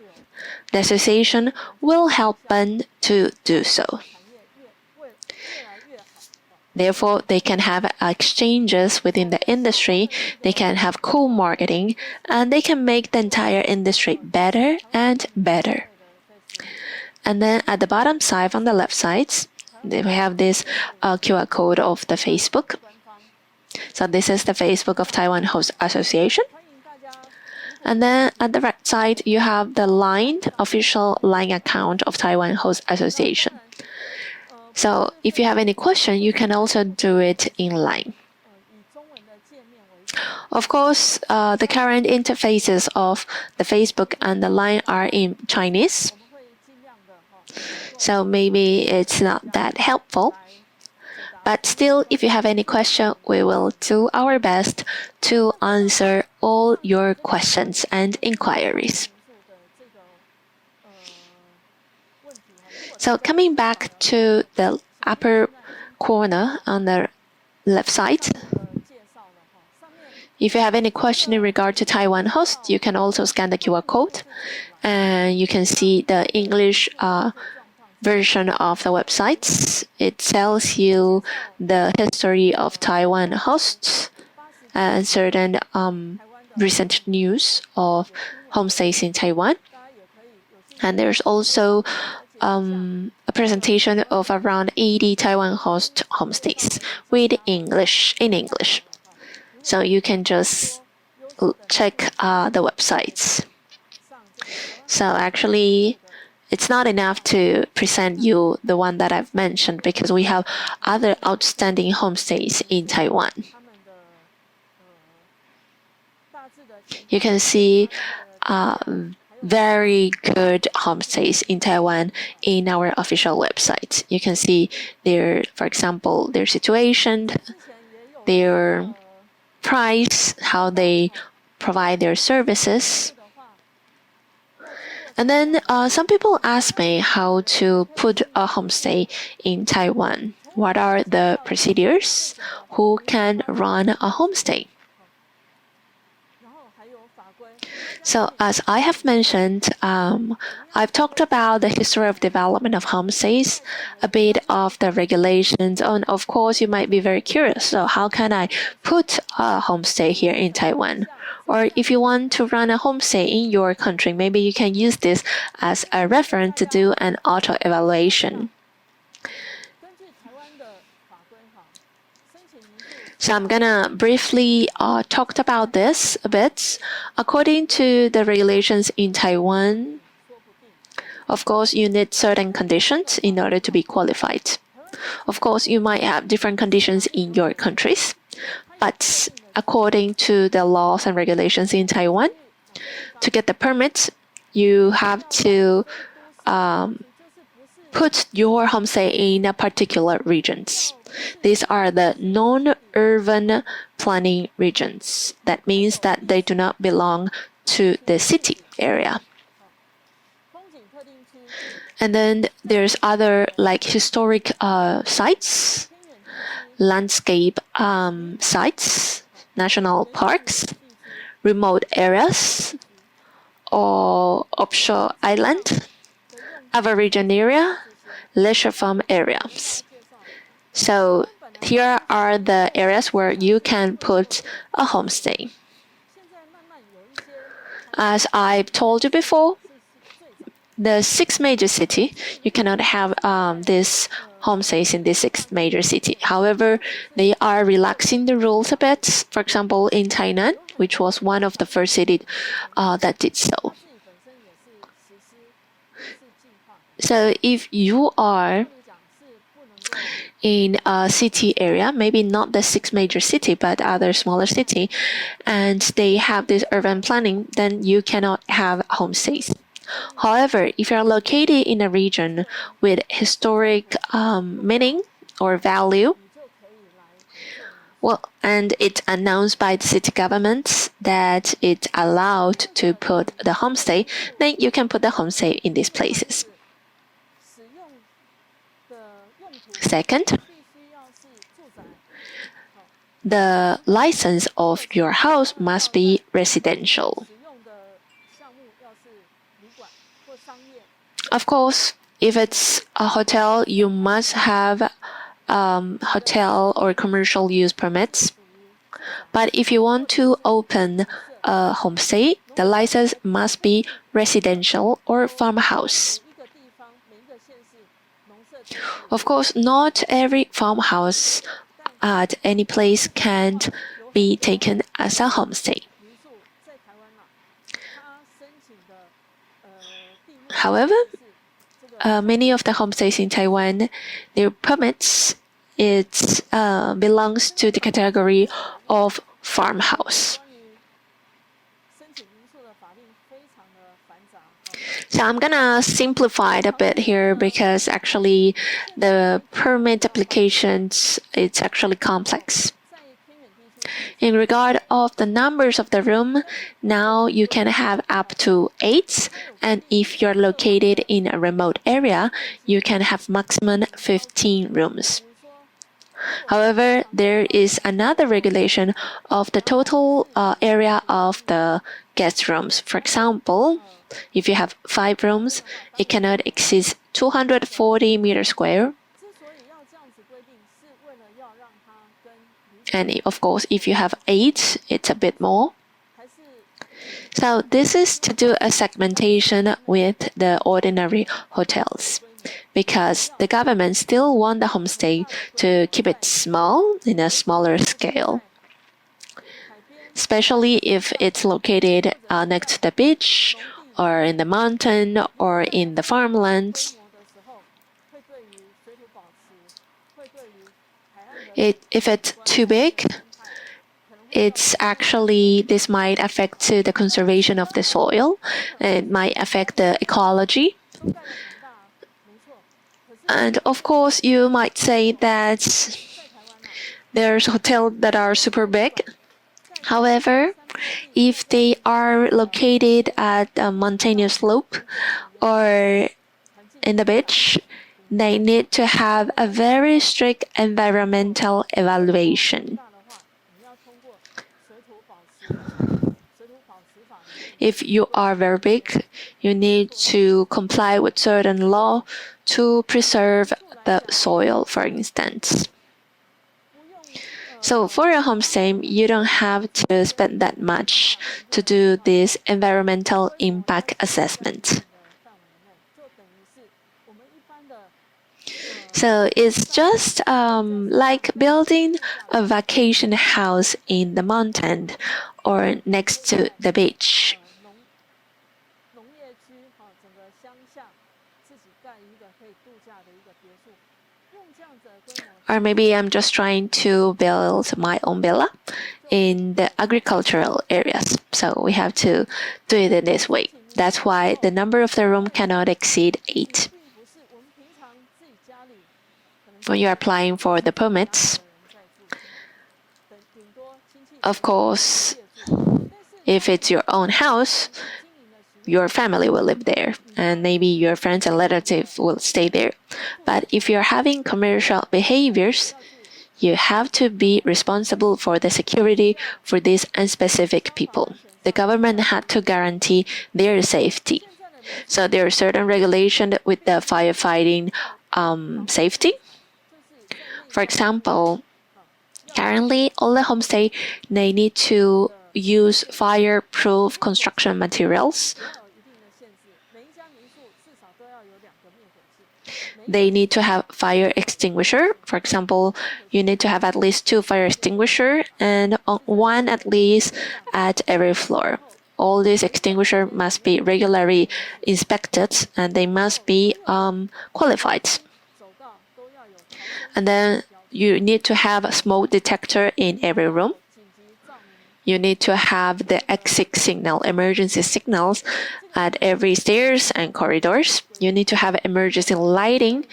[SPEAKER 1] the association will help them to do so. Therefore, they can have exchanges within the industry, they can have co-marketing, and they can make the entire industry better and better. And then at the bottom side, on the left side, we have this QR code of the Facebook. So this is the Facebook of Taiwan Host Association. And then at the right side, you have the official line account of Taiwan Host Association. So if you have any question, you can also do it in line. Of course, the current interfaces of the Facebook and the line are in Chinese. So maybe it's not that helpful. But still, if you have any question, we will do our best to answer all your questions and inquiries. So coming back to the upper corner on the left side, if you have any question in regard to Taiwan Host, you can also scan the QR code, and you can see the English version of the website. It tells you the history of Taiwan hosts and certain recent news of homestays in Taiwan. And there's also a presentation of around 80 Taiwan host homestays with English in English. So you can just check the websites. So actually, it's not enough to present you the one that I've mentioned, because we have other outstanding homestays in Taiwan. You can see very good homestays in Taiwan in our official website. You can see for example, their situation, their price, how they provide their services. And then some people ask me how to put a homestay in Taiwan. What are the procedures? Who can run a homestay? So as I have mentioned, I've talked about the history of development of homestays, a bit of the regulations, and of course you might be very curious, so how can I put a homestay here in Taiwan? Or if you want to run a homestay in your country, maybe you can use this as a reference to do an auto-evaluation. So I'm gonna briefly talk about this a bit. According to the regulations in Taiwan, of course, you need certain conditions in order to be qualified. Of course, you might have different conditions in your countries, but according to the laws and regulations in Taiwan, to get the permit, you have to put your homestay in a particular regions. These are the non-urban planning regions. That means that they do not belong to the city area. And then there's other like historic sites, landscape sites, national parks, remote areas, or offshore island, Aboriginal area, leisure farm areas. So here are the areas where you can put a homestay. As I've told you before, the 6 major city, you cannot have these homestays in the 6 major city. However, they are relaxing the rules a bit. For example, in Tainan, which was one of the first cities that did so. So if you are in a city area, maybe not the 6 major city, but other smaller city, and they have this urban planning, then you cannot have homestays. However, if you're located in a region with historic meaning or value, well, and it's announced by the city government that it's allowed to put the homestay, then you can put the homestay in these places. Second, the license of your house must be residential. Of course, if it's a hotel, you must have hotel or commercial use permits. But if you want to open a homestay, the license must be residential or farmhouse. Of course, not every farmhouse at any place can be taken as a homestay. However, many of the homestays in Taiwan, their permits, it belongs to the category of farmhouse. So I'm gonna simplify it a bit here because actually the permit applications, it's actually complex. In regard of the numbers of the room, now you can have up to 8, and if you're located in a remote area, you can have maximum 15 rooms. However, there is another regulation of the total area of the guest rooms. For example, if you have 5 rooms, it cannot exceed 240 meters square. And of course, if you have 8, it's a bit more. So this is to do a segmentation with the ordinary hotels, because the government still want the homestay to keep it small, in a smaller scale. Especially if it's located next to the beach, or in the mountain, or in the farmlands. If it's too big, this might affect to the conservation of the soil. It might affect the ecology. And of course, you might say that there's hotels that are super big. However, if they are located at a mountainous slope or in the beach, they need to have a very strict environmental evaluation. If you are very big, you need to comply with certain law to preserve the soil, for instance. So for a homestay, you don't have to spend that much to do this environmental impact assessment. So it's just like building a vacation house in the mountain or next to the beach. Or maybe I'm just trying to build my own villa in the agricultural areas. So we have to do it in this way. That's why the number of the room cannot exceed 8. when you're applying for the permits. Of course, if it's your own house, your family will live there, and maybe your friends and relatives will stay there. But if you're having commercial behaviors, you have to be responsible for the security for these unspecific people. The government had to guarantee their safety. So there are certain regulations with the firefighting safety. For example, currently all the homestay, they need to use fireproof construction materials. They need to have fire extinguisher. For example, you need to have at least 2 fire extinguisher and one at least at every floor. All these extinguisher must be regularly inspected and they must be qualified. And then you need to have a smoke detector in every room. You need to have the exit signal, emergency signals at every stairs and corridors. You need to have emergency lighting.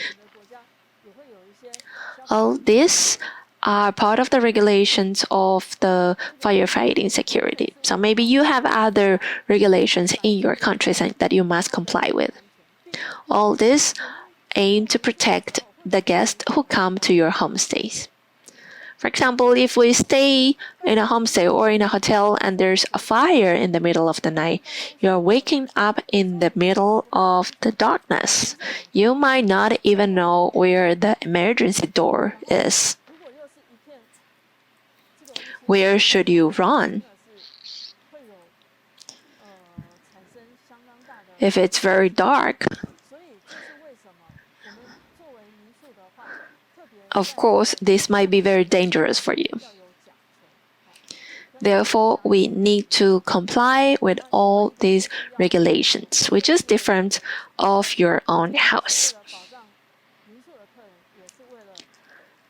[SPEAKER 1] All these are part of the regulations of the firefighting security. So maybe you have other regulations in your countries that you must comply with. All this aim to protect the guests who come to your homestays. For example, if we stay in a homestay or in a hotel and there's a fire in the middle of the night, you're waking up in the middle of the darkness. You might not even know where the emergency door is. Where should you run? If it's very dark, of course, this might be very dangerous for you. Therefore, we need to comply with all these regulations, which is different of your own house.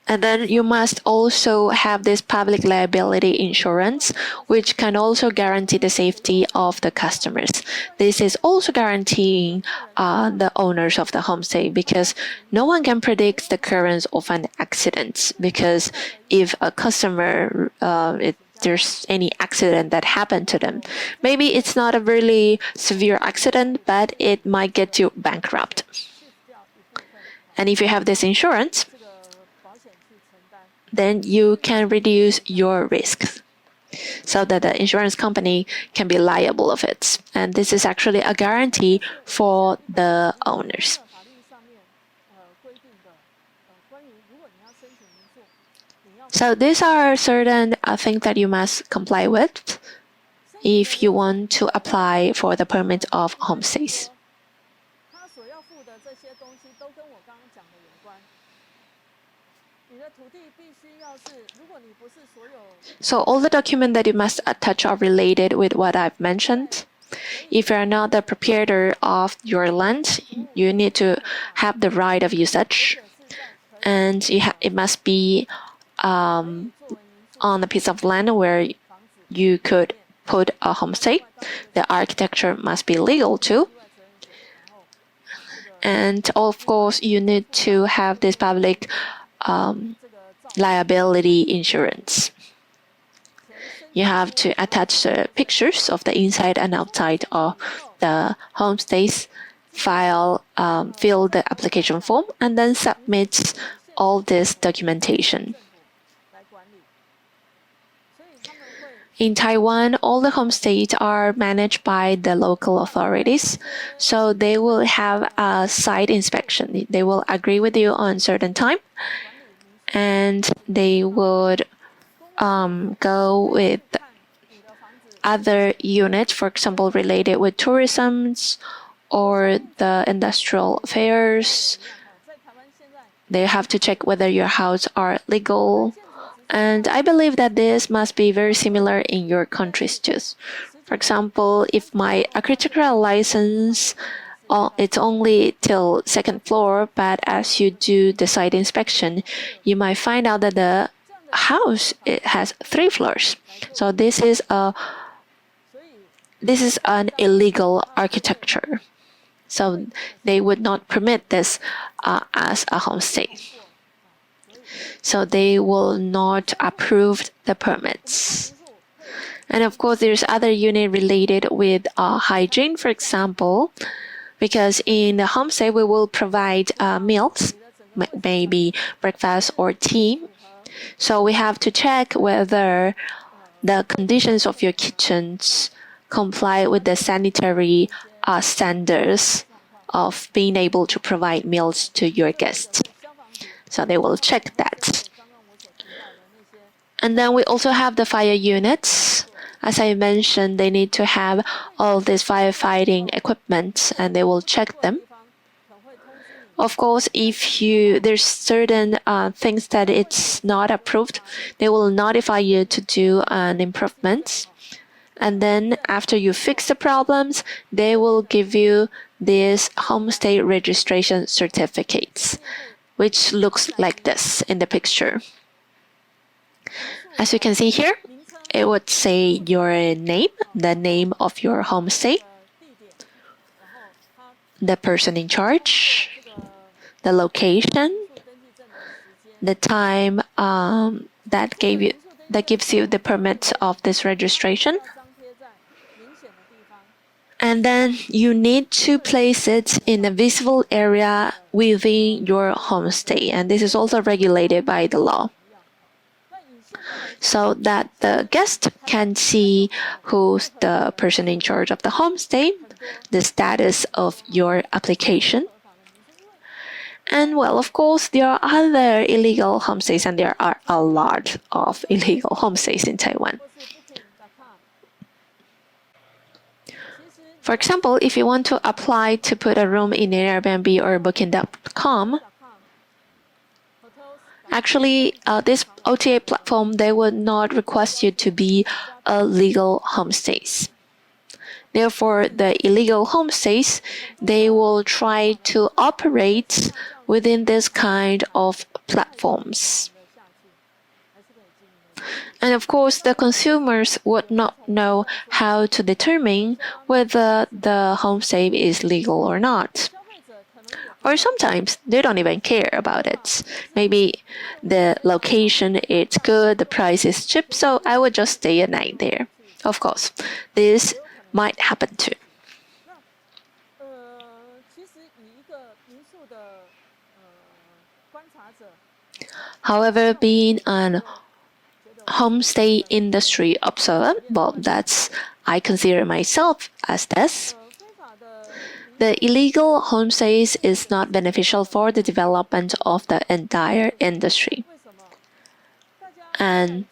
[SPEAKER 1] And then you must also have this public liability insurance, which can also guarantee the safety of the customers. This is also guaranteeing the owners of the homestay, because no one can predict the occurrence of an accident. Because if a customer, if there's any accident that happened to them, maybe it's not a really severe accident, but it might get you bankrupt. And if you have this insurance, then you can reduce your risks so that the insurance company can be liable of it. And this is actually a guarantee for the owners. So these are certain things that you must comply with if you want to apply for the permit of homestays. So all the documents that you must attach are related with what I've mentioned. If you are not the proprietor of your land, you need to have the right of usage, and it must be on a piece of land where you could put a homestay. The architecture must be legal too. And of course, you need to have this public liability insurance. You have to attach the pictures of the inside and outside of the homestays, fill the application form, and then submit all this documentation. In Taiwan, all the homestays are managed by the local authorities, so they will have a site inspection. They will agree with you on certain time, and they would go with other units, for example, related with tourism or the industrial affairs. They have to check whether your house are legal. And I believe that this must be very similar in your countries too. For example, if my architectural license, it's only till 2nd floor, but as you do the site inspection, you might find out that the house, it has 3 floors. So this is an illegal architecture. So they would not permit this as a homestay. so they will not approve the permits. And of course, there's other unit related with hygiene, for example, because in the homestay we will provide meals, maybe breakfast or tea. So we have to check whether the conditions of your kitchens comply with the sanitary standards of being able to provide meals to your guests. So they will check that. And then we also have the fire units. As I mentioned, they need to have all this firefighting equipment and they will check them. Of course, if there's certain things that it's not approved, they will notify you to do an improvement. And then after you fix the problems, they will give you these homestay registration certificates, which looks like this in the picture. As you can see here, it would say your name, the name of your homestay, the person in charge, the location, the time that gives you the permit of this registration. And then you need to place it in a visible area within your homestay. And this is also regulated by the law, so that the guest can see who's the person in charge of the homestay, the status of your application. And well, of course, there are other illegal homestays, and there are a lot of illegal homestays in Taiwan. For example, if you want to apply to put a room in Airbnb or Booking.com, actually, this OTA platform, they would not request you to be a legal homestays. Therefore, the illegal homestays, they will try to operate within this kind of platforms. And of course, the consumers would not know how to determine whether the homestay is legal or not. Or sometimes they don't even care about it. Maybe the location is good, the price is cheap, so I would just stay a night there. Of course, this might happen too. However, being an homestay industry observer, well, I consider myself as this. The illegal homestays is not beneficial for the development of the entire industry. And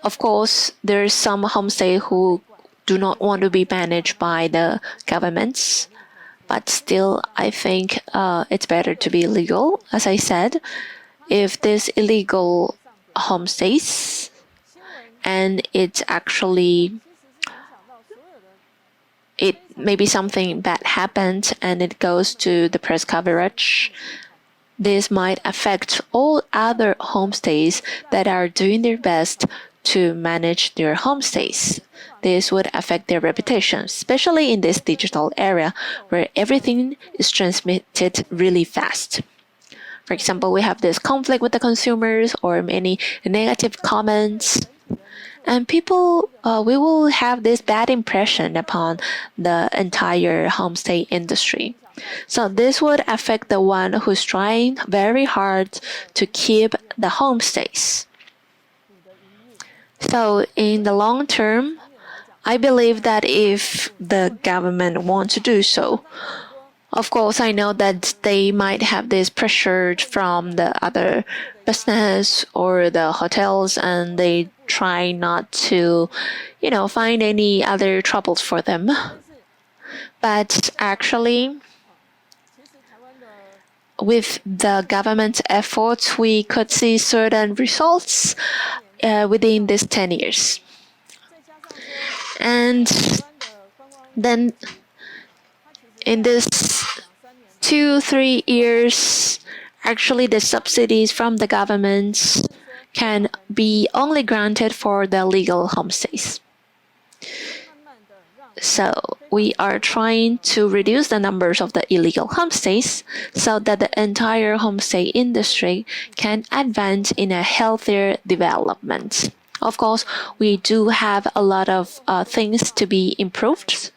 [SPEAKER 1] of course, there's some homestay who do not want to be managed by the governments, but still, I think it's better to be legal. As I said, if this illegal homestays and it's actually maybe something bad happened and it goes to the press coverage, this might affect all other homestays that are doing their best to manage their homestays. This would affect their reputation, especially in this digital era where everything is transmitted really fast. For example, we have this conflict with the consumers or many negative comments. And people, we will have this bad impression upon the entire homestay industry. So this would affect the one who's trying very hard to keep the homestays. So in the long term, I believe that if the government wants to do so, of course, I know that they might have this pressure from the other business or the hotels, and they try not to, find any other troubles for them. But actually, with the government's efforts, we could see certain results within these 10 years. And then in this 2-3 years, actually the subsidies from the government can be only granted for the legal homestays. So we are trying to reduce the numbers of the illegal homestays so that the entire homestay industry can advance in a healthier development. Of course, we do have a lot of things to be improved,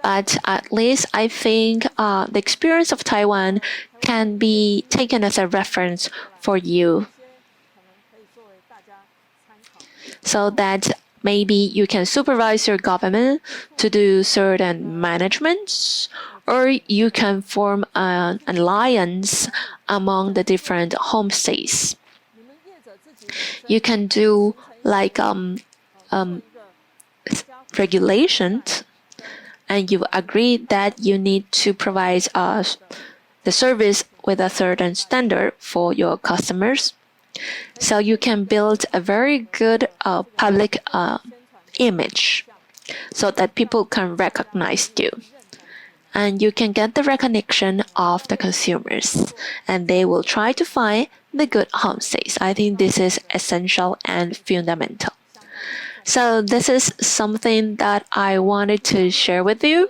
[SPEAKER 1] but at least I think the experience of Taiwan can be taken as a reference for you so that maybe you can supervise your government to do certain managements, or you can form an alliance among the different homestays. You can do like regulations, and you agree that you need to provide the service with a certain standard for your customers. So you can build a very good public image so that people can recognize you. And you can get the recognition of the consumers, and they will try to find the good homestays. I think this is essential and fundamental. So this is something that I wanted to share with you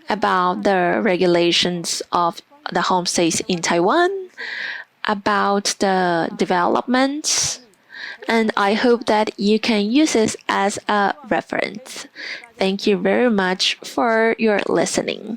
[SPEAKER 1] about the regulations of the homestays in Taiwan, about the developments, and I hope that you can use this as a reference. Thank you very much for your listening.